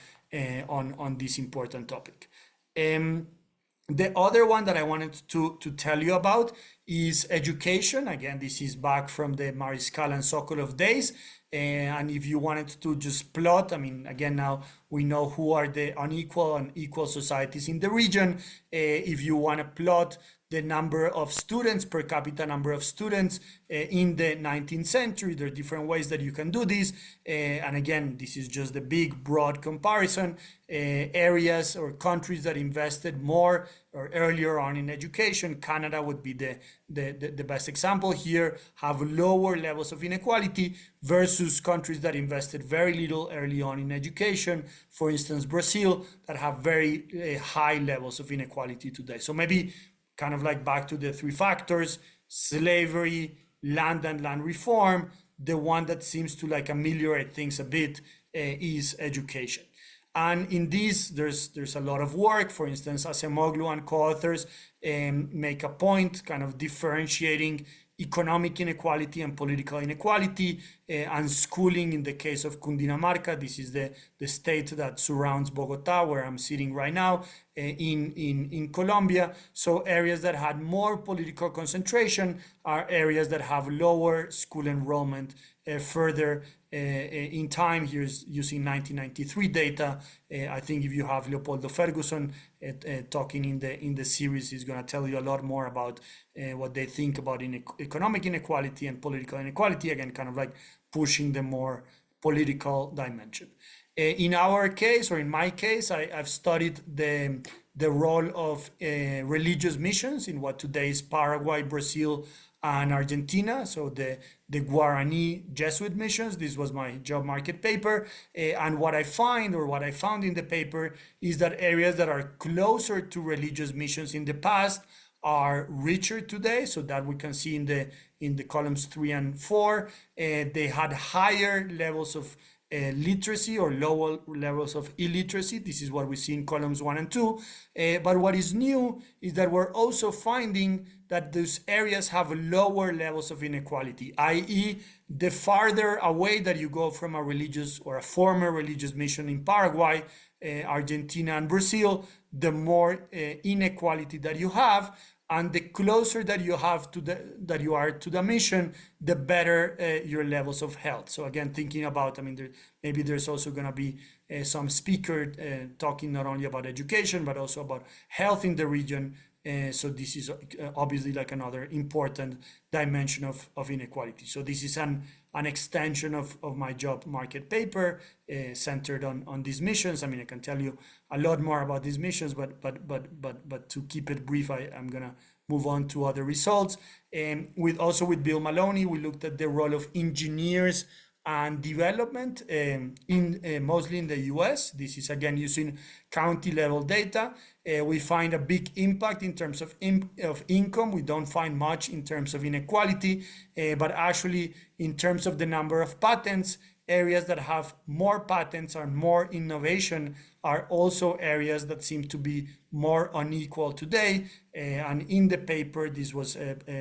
on this important topic. The other one that I wanted to tell you about is education. Again, this is back from the Mariscal and Sokolov days. And if you wanted to just plot, I mean, again, now we know who are the unequal and equal societies in the region. If you want to plot the number of students, per capita number of students in the 19th century, there are different ways that you can do this. And again, this is just the big, broad comparison. Areas or countries that invested more or earlier on in education, Canada would be the best example here, have lower levels of inequality versus countries that invested very little early on in education. For instance, Brazil, that have very high levels of inequality today. So maybe kind of like back to the three factors: slavery, land and land reform. The one that seems to like ameliorate things a bit is education. And in this, there's a lot of work. For instance, Asemoglu and co-authors make a point kind of differentiating economic inequality and political inequality, and schooling in the case of Cundinamarca. This is the state that surrounds Bogota, where I'm sitting right now, in Colombia. So areas that had more political concentration are areas that have lower school enrollment further in time. Here's using 1993 data. I think if you have Leopoldo Ferguson talking in the series, he's going to tell you a lot more about what they think about economic inequality and political inequality, again, kind of like pushing the more political dimension. In our case, or in my case, I've studied the role of religious missions in what today is Paraguay, Brazil, and Argentina. So the Guarani Jesuit missions. This was my job market paper. And what I found in the paper is that areas that are closer to religious missions in the past are richer today. So that we can see in the columns 3 and 4. They had higher levels of literacy or lower levels of illiteracy. This is what we see in columns 1 and 2. But what is new is that we're also finding that those areas have lower levels of inequality, i.e. the farther away that you go from a religious or a former religious mission in Paraguay, Argentina, and Brazil, the more inequality that you have. And the closer that you have to the mission, the better your levels of health. So again, thinking about, maybe there's also going to be some speaker talking not only about education, but also about health in the region. So this is obviously like another important dimension of inequality. So this is an extension of my job market paper centered on these missions. I can tell you a lot more about these missions, but to keep it brief, I'm gonna move on to other results. With Bill Maloney, we looked at the role of engineers and development mostly in the US. This is again using county level data. We find a big impact in terms of income. We don't find much in terms of inequality, but actually in terms of the number of patents, areas that have more patents and more innovation are also areas that seem to be more unequal today. And in the paper, this was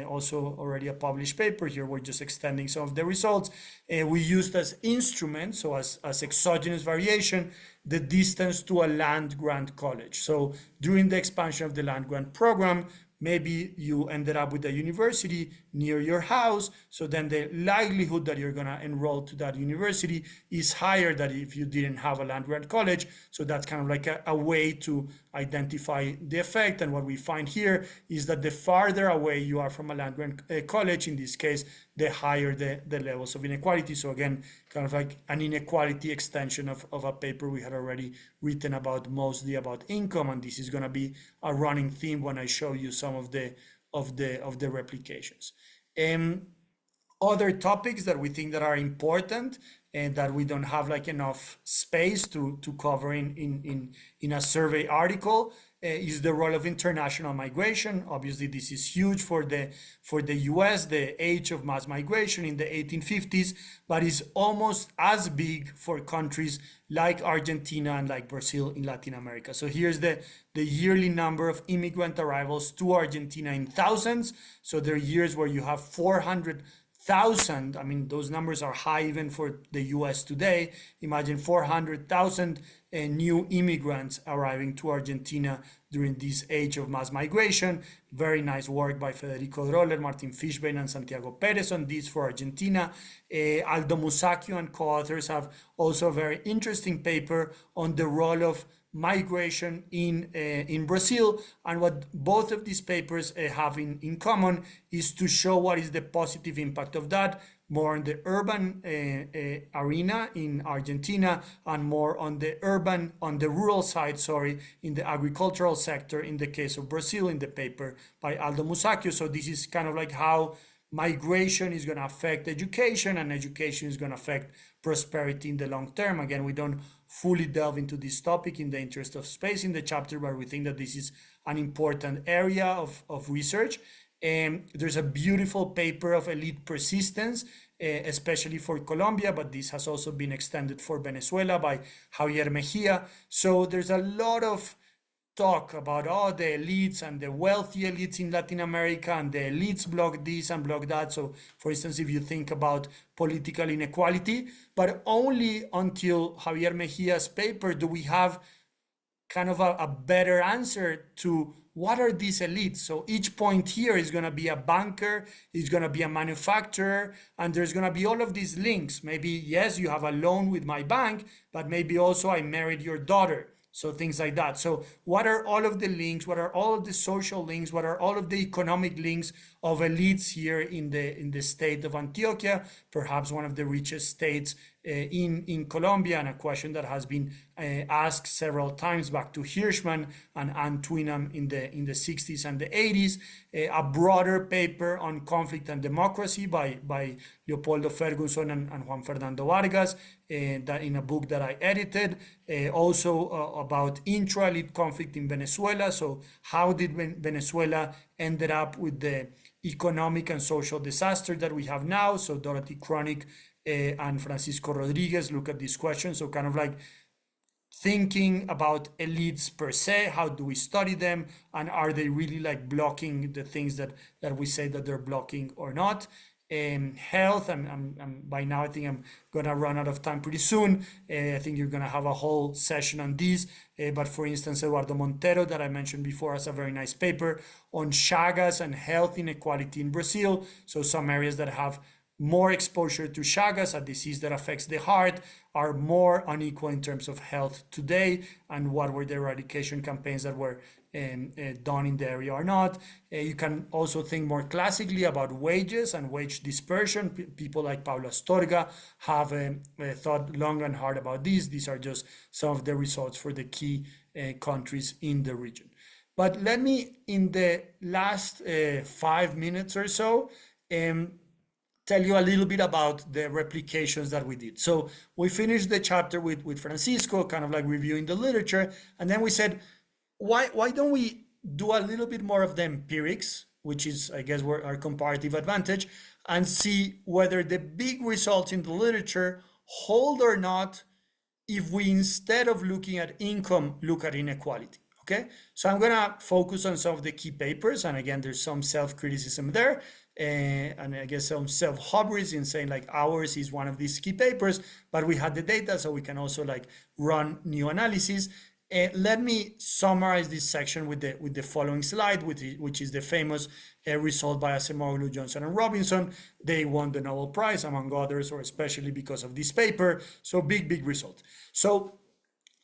also already a published paper. Here we're just extending some of the results. We used as instruments, so as exogenous variation, the distance to a land-grant college. So during the expansion of the land-grant program, maybe you ended up with a university near your house, so then the likelihood that you're going to enroll to that university is higher than if you didn't have a land-grant college. So that's kind of like a way to identify the effect. And what we find here is that the farther away you are from a land-grant college, in this case, the higher the levels of inequality. So again, kind of like an inequality extension of a paper we had already written about, mostly about income. And this is going to be a running theme when I show you some of the replications. Other topics that we think that are important and that we don't have like enough space to cover in a survey article is the role of international migration. Obviously, this is huge for the US, the age of mass migration in the 1850s, but is almost as big for countries like Argentina and like Brazil in Latin America. So here's the yearly number of immigrant arrivals to Argentina in thousands. So there are years where you have 400,000. Those numbers are high even for the US today. Imagine 400,000 new immigrants arriving to Argentina during this age of mass migration. Very nice work by Federico Droller, Martin Fishbein, and Santiago Perez on this for Argentina. Aldo Musacchio and co-authors have also a very interesting paper on the role of migration in Brazil, and what both of these papers have in common is to show what is the positive impact of that, more on the urban arena in Argentina and more on the rural side, in the agricultural sector in the case of Brazil, in the paper by Aldo Musacchio. So this is kind of like how migration is going to affect education, and education is going to affect prosperity in the long term. Again, we don't fully delve into this topic in the interest of space in the chapter, but we think that this is an important area of research. There's a beautiful paper of elite persistence, especially for Colombia, but this has also been extended for Venezuela by Javier Mejia. So there's a lot of talk about the elites and the wealthy elites in Latin America, and the elites block this and block that. So for instance, if you think about political inequality, but only until Javier Mejia's paper do we have kind of a better answer to what are these elites? So each point here is going to be a banker, is going to be a manufacturer, and there's going to be all of these links. Maybe, yes, you have a loan with my bank, but maybe also I married your daughter. So things like that. So what are all of the links? What are all of the social links? What are all of the economic links of elites here in the state of Antioquia, perhaps one of the richest states in Colombia, and a question that has been asked several times back to Hirschman and Ann Twinham in the 60s and the 80s. A broader paper on conflict and democracy by Leopoldo Ferguson and Juan Fernando Vargas, that in a book that I edited. Also about intra-elite conflict in Venezuela. So how did Venezuela ended up with the economic and social disaster that we have now? So Dorothy Cronick and Francisco Rodriguez look at this question. So kind of like thinking about elites per se, how do we study them, and are they really like blocking the things that we say that they're blocking or not? Health, I'm by now I think I'm gonna run out of time pretty soon. I think you're gonna have a whole session on this, but for instance, Eduardo Montero that I mentioned before has a very nice paper on Chagas and health inequality in Brazil. So some areas that have more exposure to Chagas, a disease that affects the heart, are more unequal in terms of health today, and what were the eradication campaigns that were done in the area or not. You can also think more classically about wages and wage dispersion. People like Paula Astorga have thought long and hard about this. These are just some of the results for the key countries in the region. But let me, in the last 5 minutes or so, tell you a little bit about the replications that we did. So we finished the chapter with Francisco, kind of like reviewing the literature, and then we said, why don't we do a little bit more of the empirics, which is, I guess, our comparative advantage, and see whether the big results in the literature hold or not if we, instead of looking at income, look at inequality. Okay, so I'm gonna focus on some of the key papers, and again, there's some self-criticism there, and I guess some self-hubris in saying like ours is one of these key papers, but we had the data, so we can also like run new analysis. Let me summarize this section with the following slide, which is the famous result by Acemoglu, Johnson, and Robinson. They won the Nobel Prize, among others, or especially because of this paper. So big result. So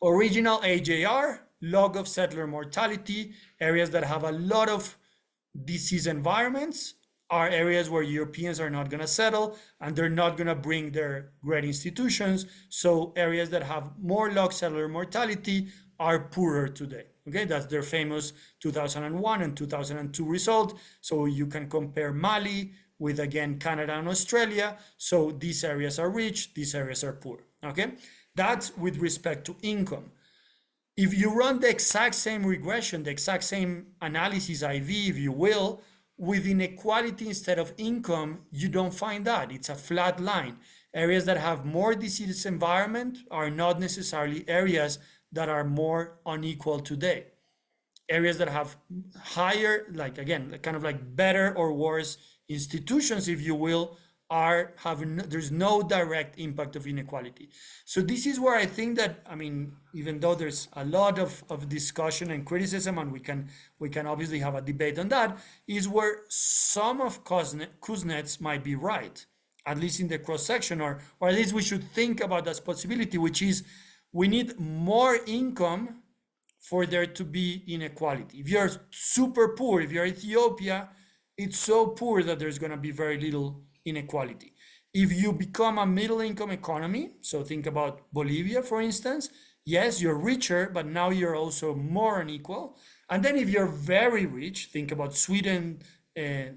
original AJR, log of settler mortality, areas that have a lot of disease environments are areas where Europeans are not going to settle, and they're not going to bring their great institutions. So areas that have more log settler mortality are poorer today. Okay, that's their famous 2001 and 2002 result. So you can compare Mali with, again, Canada and Australia. So these areas are rich, these areas are poor. Okay, that's with respect to income. If you run the exact same regression, the exact same analysis IV, if you will, with inequality instead of income, you don't find that. It's a flat line. Areas that have more disease environment are not necessarily areas that are more unequal today. Areas that have higher, like again, kind of like better or worse institutions, if you will, there's no direct impact of inequality. So this is where I think that, I mean, even though there's a lot of discussion and criticism, and we can obviously have a debate on that, is where some of Kuznets might be right, at least in the cross section, or at least we should think about that possibility, which is we need more income for there to be inequality. If you're super poor, if you're Ethiopia, it's so poor that there's going to be very little inequality. If you become a middle income economy, so think about Bolivia, for instance, yes, you're richer, but now you're also more unequal. And then if you're very rich, think about Sweden,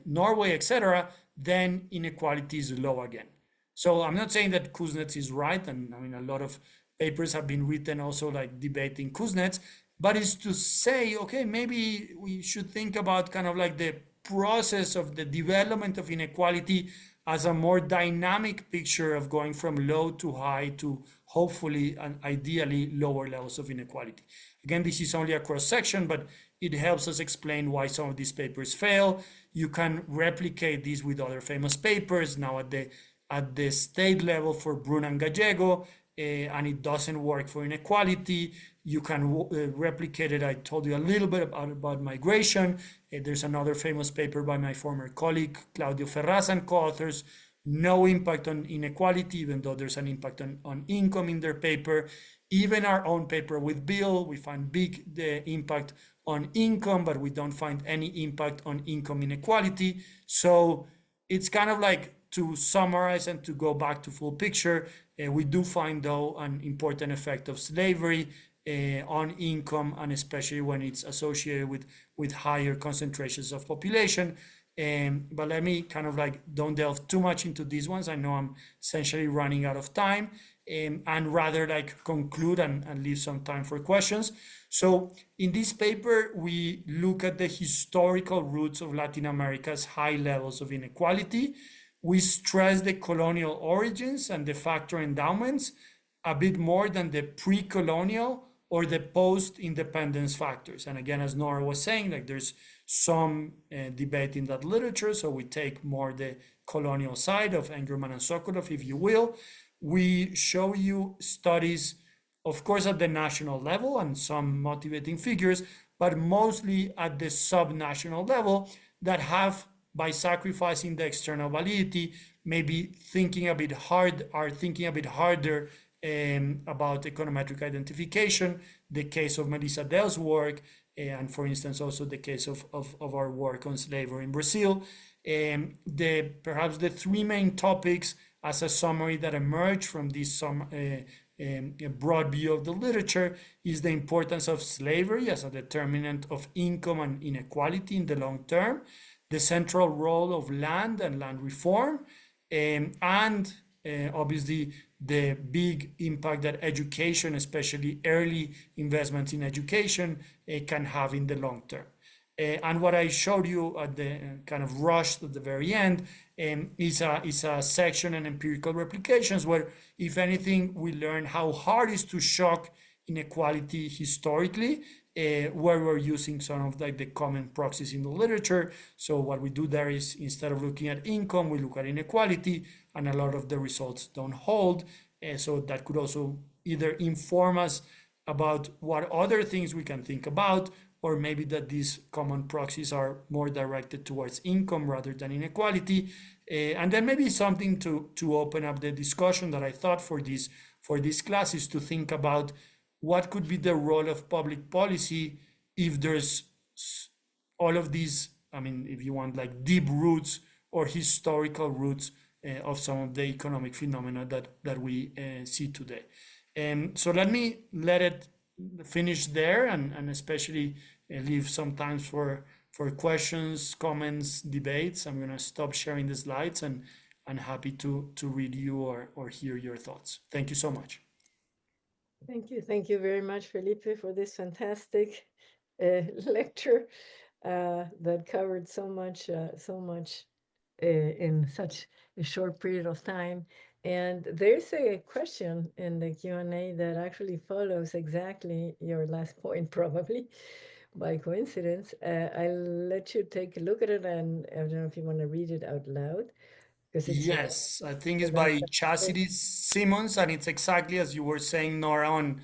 Norway, etc., then inequality is low again. So I'm not saying that Kuznets is right, and I mean, a lot of papers have been written also like debating Kuznets, but it's to say, okay, maybe we should think about kind of like the process of the development of inequality as a more dynamic picture of going from low to high to hopefully and ideally lower levels of inequality. Again, this is only a cross section, but it helps us explain why some of these papers fail. You can replicate these with other famous papers now at the state level for Brun and Gallego. and it doesn't work for inequality. You can replicate it. I told you a little bit about migration. There's another famous paper by my former colleague, Claudio Ferraz and co-authors, no impact on inequality, even though there's an impact on income in their paper. Even our own paper with Bill, we find big impact on income, but we don't find any impact on income inequality. So it's kind of like, to summarize and to go back to full picture, we do find, though, an important effect of slavery on income, and especially when it's associated with higher concentrations of population. But let me kind of like don't delve too much into these ones. I know I'm essentially running out of time, and rather like conclude and leave some time for questions. So in this paper, we look at the historical roots of Latin America's high levels of inequality. We stress the colonial origins and the factor endowments a bit more than the pre-colonial or the post-independence factors. And again, as Nora was saying, like there's some debate in that literature, so we take more the colonial side of Engerman and Sokolov, if you will. We show you studies, of course, at the national level and some motivating figures, but mostly at the subnational level that have, by sacrificing the external validity, maybe thinking a bit harder about econometric identification, the case of Melissa Dell's work, and for instance, also the case of our work on slavery in Brazil. Perhaps the three main topics as a summary that emerge from this broad view of the literature is the importance of slavery as a determinant of income and inequality in the long term, the central role of land and land reform, and obviously the big impact that education, especially early investments in education, can have in the long term. And what I showed you at the kind of rushed at the very end is a section on empirical replications where, if anything, we learn how hard it is to shock inequality historically, where we're using some of like the common proxies in the literature. So what we do there is, instead of looking at income, we look at inequality, and a lot of the results don't hold. So that could also either inform us about what other things we can think about, or maybe that these common proxies are more directed towards income rather than inequality. And then maybe something to open up the discussion that I thought for this class is to think about what could be the role of public policy if there's all of these, I mean, if you want, like deep roots or historical roots of some of the economic phenomena that we see today. So let it finish there, and especially leave some time for questions, comments, debates. I'm gonna stop sharing the slides, and I'm happy to read you or hear your thoughts. Thank you so much. Thank you very much, Felipe, for this fantastic lecture that covered so much in such a short period of time. And there's a question in the Q&A that actually follows exactly your last point, probably by coincidence. I'll let you take a look at it, and I don't know if you want to read it out loud, because it's Yes, I think it's by Chastity Simmons, and it's exactly as you were saying, Nora, on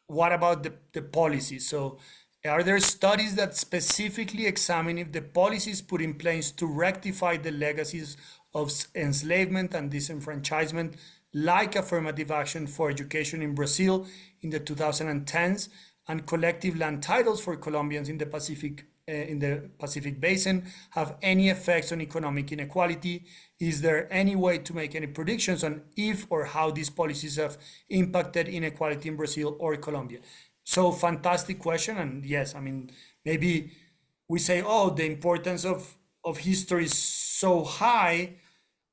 what about the policy. So are there studies that specifically examine if the policies put in place to rectify the legacies of enslavement and disenfranchisement, like affirmative action for education in Brazil in the 2010s and collective land titles for Colombians in the Pacific Basin, have any effects on economic inequality? Is there any way to make any predictions on if or how these policies have impacted inequality in Brazil or Colombia? So fantastic question. And yes, I mean, maybe we say, oh, the importance of history is so high,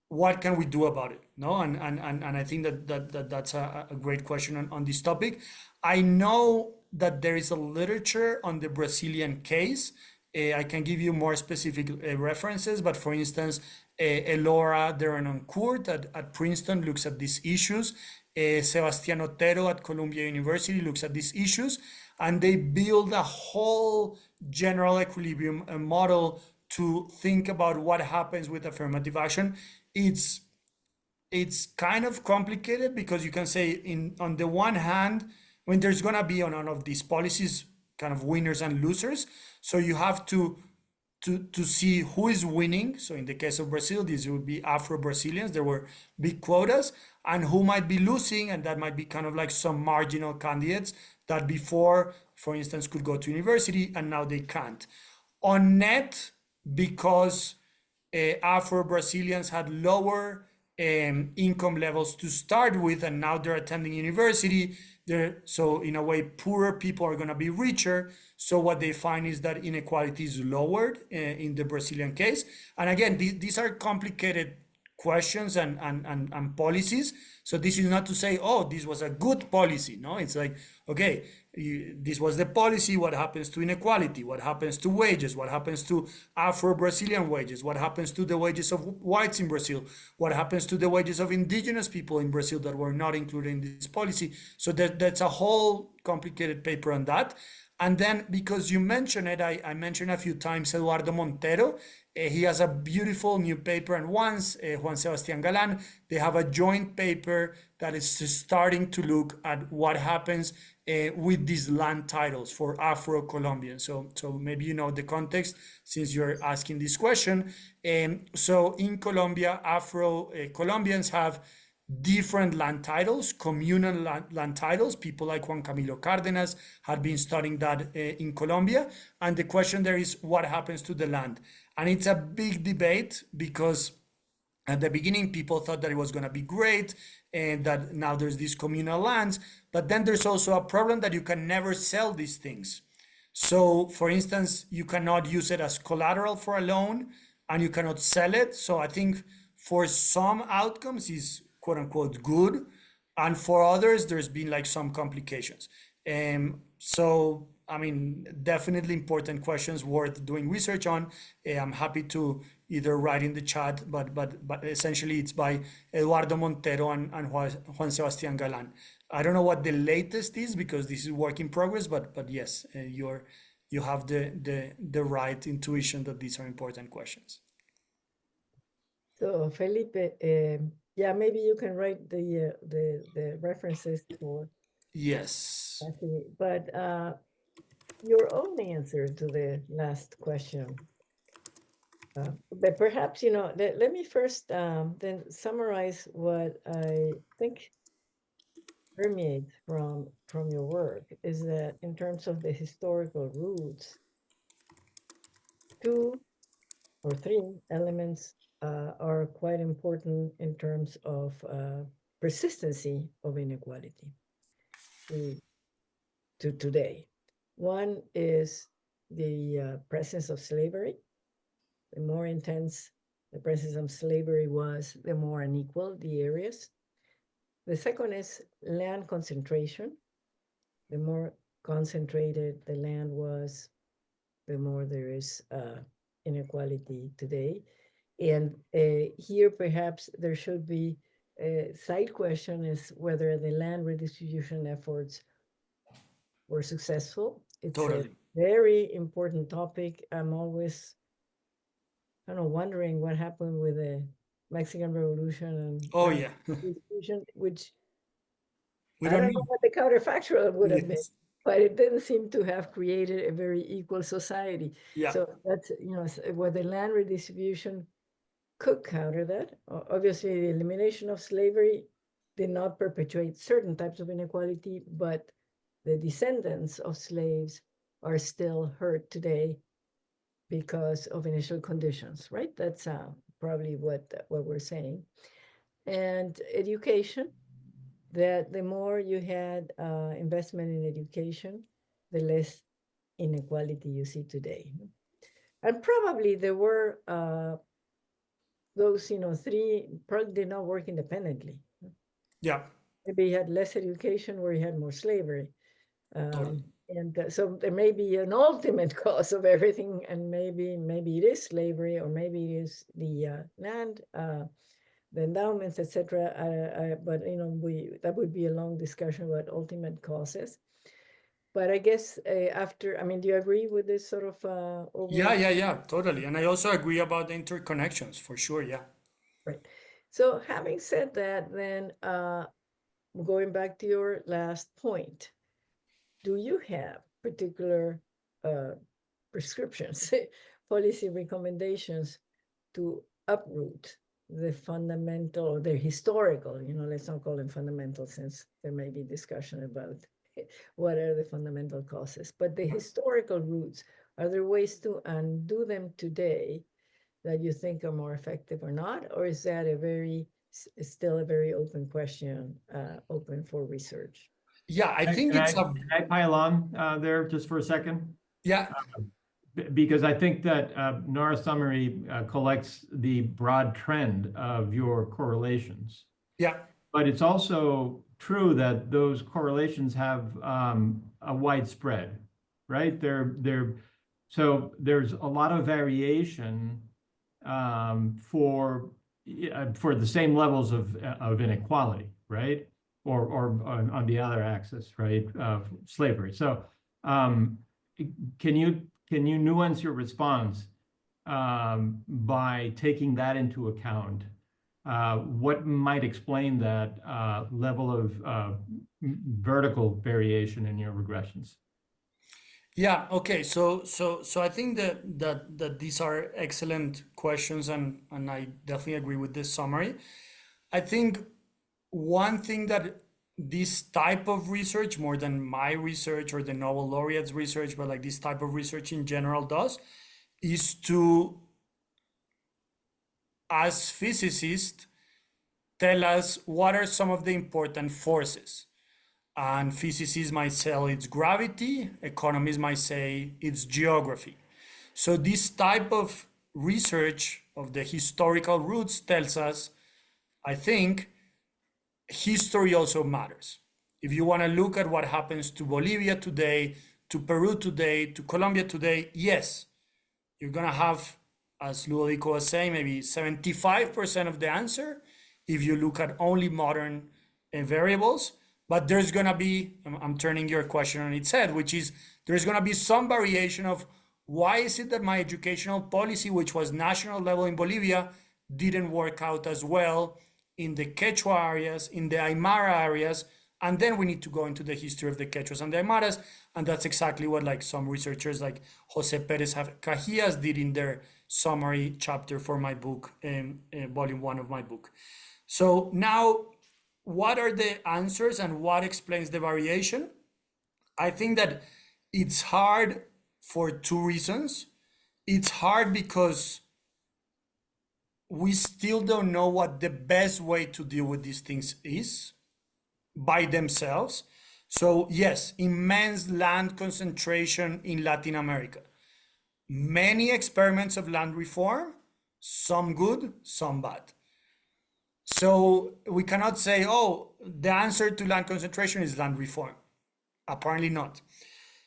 what can we do about it? No, and I think that's a great question on this topic. I know that there is a literature on the Brazilian case. I can give you more specific references, but for instance, Elora de Renoncourt at Princeton looks at these issues. Sebastián Otero at Columbia University looks at these issues, and they build a whole general equilibrium model to think about what happens with affirmative action. It's it's kind of complicated because you can say on the one hand, when there's gonna be on all of these policies kind of winners and losers, so you have to see who is winning. So in the case of Brazil, these would be Afro-Brazilians. There were big quotas, and who might be losing, and that might be kind of like some marginal candidates that before, for instance, could go to university and now they can't. On net, because Afro-Brazilians had lower income levels to start with, and now they're attending university. So in a way, poorer people are going to be richer. So what they find is that inequality is lowered in the Brazilian case. And again, these are complicated questions and policies. So this is not to say, oh, this was a good policy. No, it's like, okay, this was the policy. What happens to inequality? What happens to wages? What happens to Afro-Brazilian wages? What happens to the wages of whites in Brazil? What happens to the wages of indigenous people in Brazil that were not included in this policy? So that's a whole complicated paper on that. And then, because you mentioned it, I mentioned a few times Eduardo Montero. He has a beautiful new paper, and once Juan Sebastián Galán, they have a joint paper that is starting to look at what happens with these land titles for Afro-Colombians. So maybe you know the context since you're asking this question. So in Colombia, Afro-Colombians have different land titles, communal land titles. People like Juan Camilo Cárdenas had been studying that in Colombia. And the question there is, what happens to the land? And it's a big debate because at the beginning, people thought that it was going to be great and that now there's these communal lands. But then there's also a problem that you can never sell these things. So, for instance, you cannot use it as collateral for a loan and you cannot sell it. So I think for some outcomes is quote unquote good. And for others, there's been like some complications. So, I mean, definitely important questions worth doing research on. I'm happy to either write in the chat, but essentially it's by Eduardo Montero and Juan Sebastián Galán. I don't know what the latest is because this is work in progress, but yes, you have the right intuition that these are important questions. So Felipe, yeah, maybe you can write the references for. Yes. But your own answer to the last question. But perhaps, let me first then summarize what I think permeates from your work is that in terms of the historical roots, 2 or 3 elements are quite important in terms of persistency of inequality to today. One is the presence of slavery. The more intense the presence of slavery was, the more unequal the areas. The second is land concentration. The more concentrated the land was, the more there is inequality today. And here perhaps there should be a side question is whether the land redistribution efforts were successful. It's Totally. a very important topic. I'm always wondering what happened with the Mexican Revolution and Oh yeah. which We I don't don't know know. what the counterfactual would have been, Yes. but it didn't seem to have created a very equal society. Yeah. So that's where the land redistribution could counter that. Obviously, the elimination of slavery did not perpetuate certain types of inequality, but the descendants of slaves are still hurt today because of initial conditions, right? That's probably what we're saying. And education, that the more you had investment in education, the less inequality you see today. And probably there were those, 3 probably did not work independently. Yeah. Maybe you had less education where you had more slavery. Totally. And so there may be an ultimate cause of everything, and maybe it is slavery, or maybe it is the land, the endowments, etc. But that would be a long discussion about ultimate causes. But I guess do you agree with this sort of overall? Yeah, totally. And I also agree about the interconnections for sure. Yeah. Right. So having said that, then going back to your last point, do you have particular prescriptions, policy recommendations to uproot the fundamental or the historical, let's not call them fundamental since there may be discussion about what are the fundamental causes, but the historical roots, are there ways to undo them today that you think are more effective or not? Or is that still a very open question, open for research? Yeah, I think Can I, it's a, can I pile on there just for a second? yeah, Because I think that Nora summary collects the broad trend of your correlations. yeah, But it's also true that those correlations have a wide spread, right? So there's a lot of variation for the same levels of inequality, right? Or on the other axis, right? Slavery. So can you nuance your response by taking that into account? What might explain that level of vertical variation in your regressions? yeah. Okay, so I think that these are excellent questions, and I definitely agree with this summary. I think one thing that this type of research, more than my research or the Nobel laureates research, but like this type of research in general does, is to, as physicists, tell us what are some of the important forces. And physicists might say it's gravity, economists might say it's geography. So this type of research of the historical roots tells us, I think, history also matters. If you want to look at what happens to Bolivia today, to Peru today, to Colombia today, yes, you're going to have, as Ludovico was saying, maybe 75% of the answer if you look at only modern variables. But there's going to be, I'm turning your question on its head, which is there's going to be some variation of why is it that my educational policy, which was national level in Bolivia, didn't work out as well in the Quechua areas, in the Aymara areas, and then we need to go into the history of the Quechuas and the Aymaras, and that's exactly what like some researchers like Jose Perez Cajias did in their summary chapter for my book, volume 1 of my book. So now, what are the answers and what explains the variation? I think that it's hard for two reasons. It's hard because we still don't know what the best way to deal with these things is by themselves. So yes, immense land concentration in Latin America. Many experiments of land reform, some good, some bad. So we cannot say, oh, the answer to land concentration is land reform. Apparently not.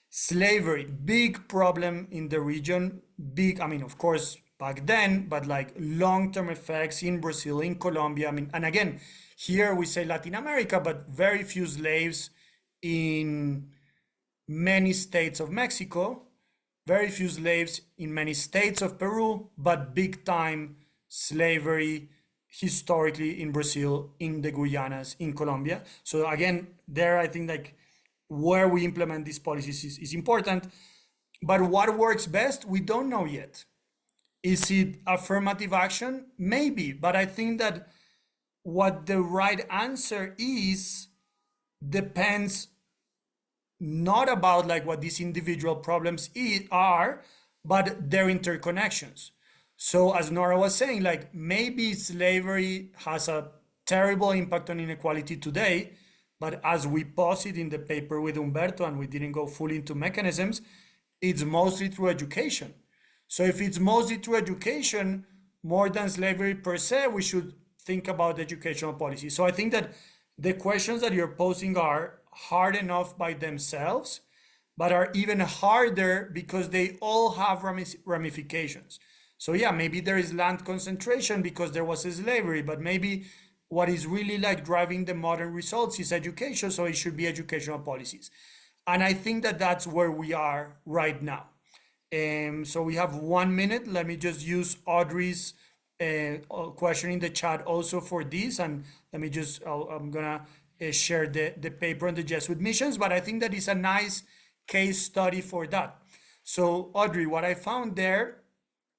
Slavery, big problem in the region. Big, I mean, of course, back then, but like long-term effects in Brazil, in Colombia. I mean, and again, here we say Latin America, but very few slaves in many states of Mexico, very few slaves in many states of Peru, but big time slavery historically in Brazil, in the Guyanas, in Colombia. So again, there I think like where we implement these policies is important. But what works best, we don't know yet. Is it affirmative action? Maybe, but I think that what the right answer is depends not about like what these individual problems are, but their interconnections. So as Nora was saying, like maybe slavery has a terrible impact on inequality today, but as we posit in the paper with Humberto, and we didn't go fully into mechanisms, it's mostly through education. So if it's mostly through education, more than slavery per se, we should think about educational policy. So I think that the questions that you're posing are hard enough by themselves, but are even harder because they all have ramifications. So yeah, maybe there is land concentration because there was a slavery, but maybe what is really like driving the modern results is education, so it should be educational policies. And I think that that's where we are right now. So we have 1 minute. Let me just use Audrey's question in the chat also for this, and let me just, I'm gonna share the paper on the Jesuit missions, but I think that is a nice case study for that. So Audrey, what I found there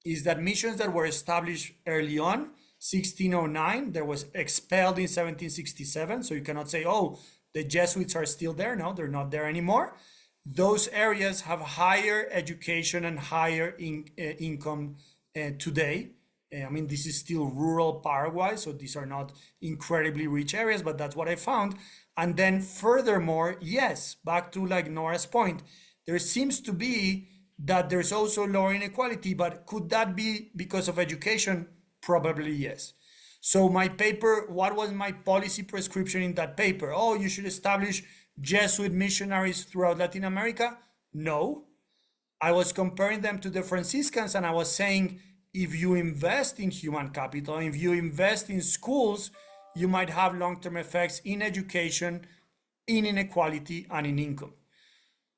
is that missions that were established early on, 1609, there was expelled in 1767. So you cannot say, oh, the Jesuits are still there. No, they're not there anymore. Those areas have higher education and higher income today. I mean, this is still rural Paraguay, so these are not incredibly rich areas, but that's what I found. And then furthermore, yes, back to like Nora's point, there seems to be that there's also lower inequality, but could that be because of education? Probably yes. So my paper, what was my policy prescription in that paper? Oh, you should establish Jesuit missionaries throughout Latin America? No. I was comparing them to the Franciscans, and I was saying, if you invest in human capital, if you invest in schools, you might have long-term effects in education, in inequality, and in income.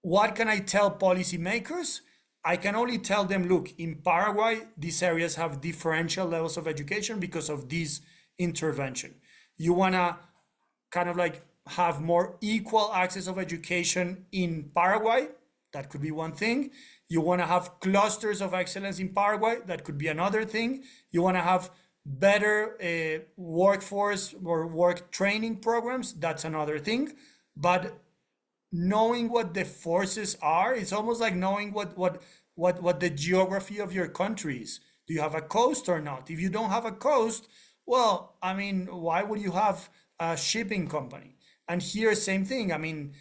What can I tell policymakers? I can only tell them, look, in Paraguay, these areas have differential levels of education because of this intervention. You want to kind of like have more equal access of education in Paraguay. That could be one thing. You want to have clusters of excellence in Paraguay. That could be another thing. You want to have better workforce or work training programs. That's another thing. But knowing what the forces are, it's almost like knowing what the geography of your country is. Do you have a coast or not? If you don't have a coast, well, I mean, why would you have a shipping company? And here, same thing. I mean,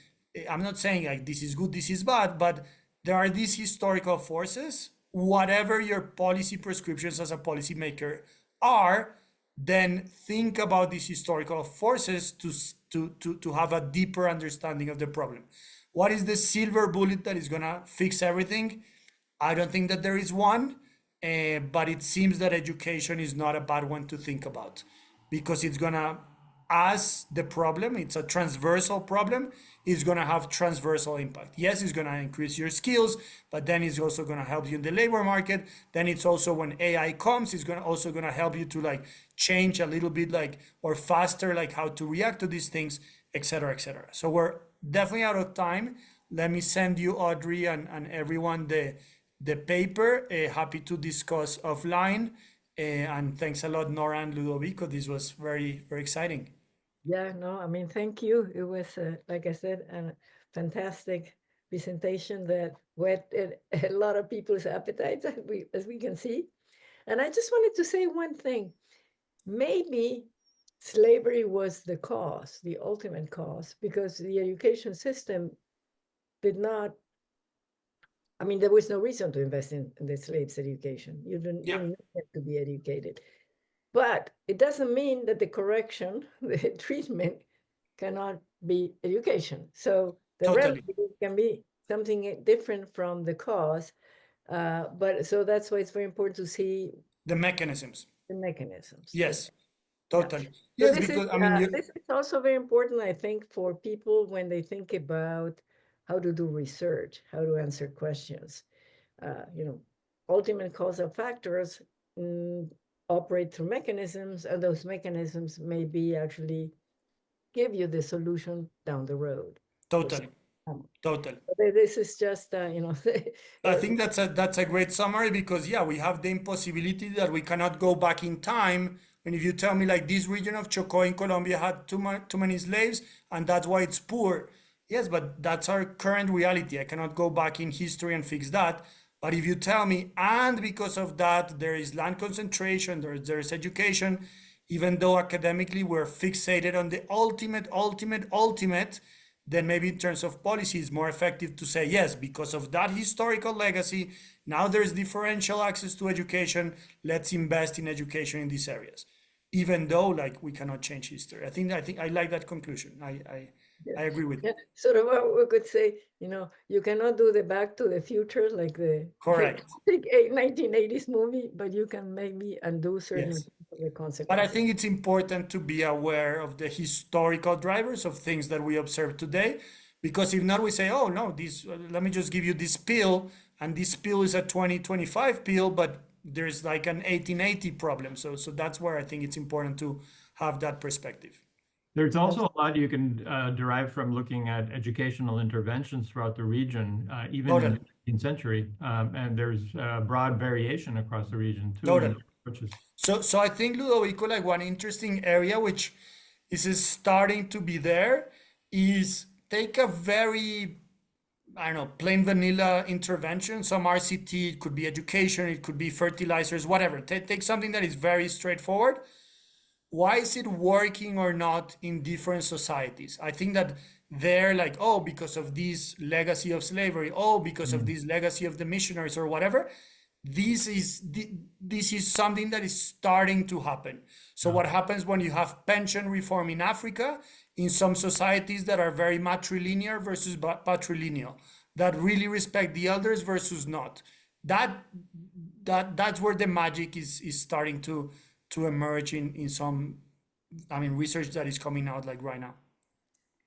I'm not saying like this is good, this is bad, but there are these historical forces. Whatever your policy prescriptions as a policymaker are, then think about these historical forces to have a deeper understanding of the problem. What is the silver bullet that is gonna fix everything? I don't think that there is one, but it seems that education is not a bad one to think about, because it's gonna, as the problem, it's a transversal problem, is gonna have transversal impact. Yes, it's gonna increase your skills, but then it's also gonna help you in the labor market. Then it's also, when AI comes, it's also gonna help you to like change a little bit, like, or faster, like how to react to these things, etc., etc. So we're definitely out of time. Let me send you, Audrey, and everyone, the paper. Happy to discuss offline. And thanks a lot, Nora and Ludovico. This was very, very exciting. Yeah, no, I mean, thank you. It was, like I said, a fantastic presentation that whetted a lot of people's appetites, as we can see. And I just wanted to say one thing. Maybe slavery was the cause, the ultimate cause, because the education system did not, I mean, there was no reason to invest in the slaves' education. You didn't have to be educated. But it doesn't mean that the correction, the treatment, cannot be education. So the Totally. remedy can be something different from the cause. But so that's why it's very important to see the mechanisms. the mechanisms. Yes, totally. So Yes, this because is, I mean, this is also very important, I think, for people when they think about how to do research, how to answer questions. You know, ultimate causal factors operate through mechanisms, and those mechanisms may be actually give you the solution down the road. totally, totally. This is just, you know. I think that's a great summary, because yeah, we have the impossibility that we cannot go back in time. And if you tell me like this region of Chocó in Colombia had too many slaves and that's why it's poor, yes, but that's our current reality. I cannot go back in history and fix that. But if you tell me, and because of that, there is land concentration, there's education, even though academically we're fixated on the ultimate, then maybe in terms of policy, it's more effective to say, yes, because of that historical legacy, now there's differential access to education, let's invest in education in these areas. Even though like we cannot change history. I think I like that conclusion. I agree with you. Sort of what we could say, you know, you cannot do the Back to the Future like the correct 1980s movie, but you can maybe undo certain yes. of the consequences. But I think it's important to be aware of the historical drivers of things that we observe today, because if not, we say, oh no, this let me just give you this pill, and this pill is a 2025 pill, but there's like an 1880 problem. So that's where I think it's important to have that perspective. There's also a lot you can derive from looking at educational interventions throughout the region, even in Totally. the 19th century. And there's broad variation across the region too. Totally. Which is So I think, Ludovico, like one interesting area which is starting to be there is take a very, I don't know, plain vanilla intervention, some RCT, it could be education, it could be fertilizers, whatever. Take something that is very straightforward. Why is it working or not in different societies? I think that they're like, oh, because of this legacy of slavery, oh, because of this legacy of the missionaries or whatever. This is something that is starting to happen. So what happens when you have pension reform in Africa, in some societies that are very matrilinear versus patrilineal, that really respect the elders versus not, that's where the magic is starting to emerge in some, I mean, research that is coming out like right now.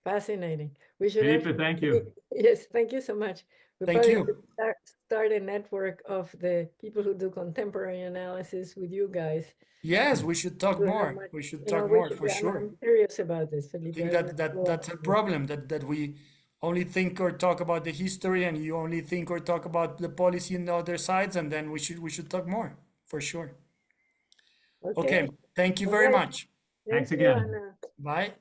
Fascinating. We should Felipe, thank you. Yes, thank you so much. We Thank probably you. should start a network of the people who do contemporary analysis with you guys. Yes, we should talk To have more. much- We should you know, talk we more should- for I'm sure. serious about this, I Felipe. think that's a problem that we only think or talk about the history, and you only think or talk about the policy in the other sides, and then we should talk more for sure. Okay, thank you All very right. much. Thanks Thank you, again. Anna. Bye.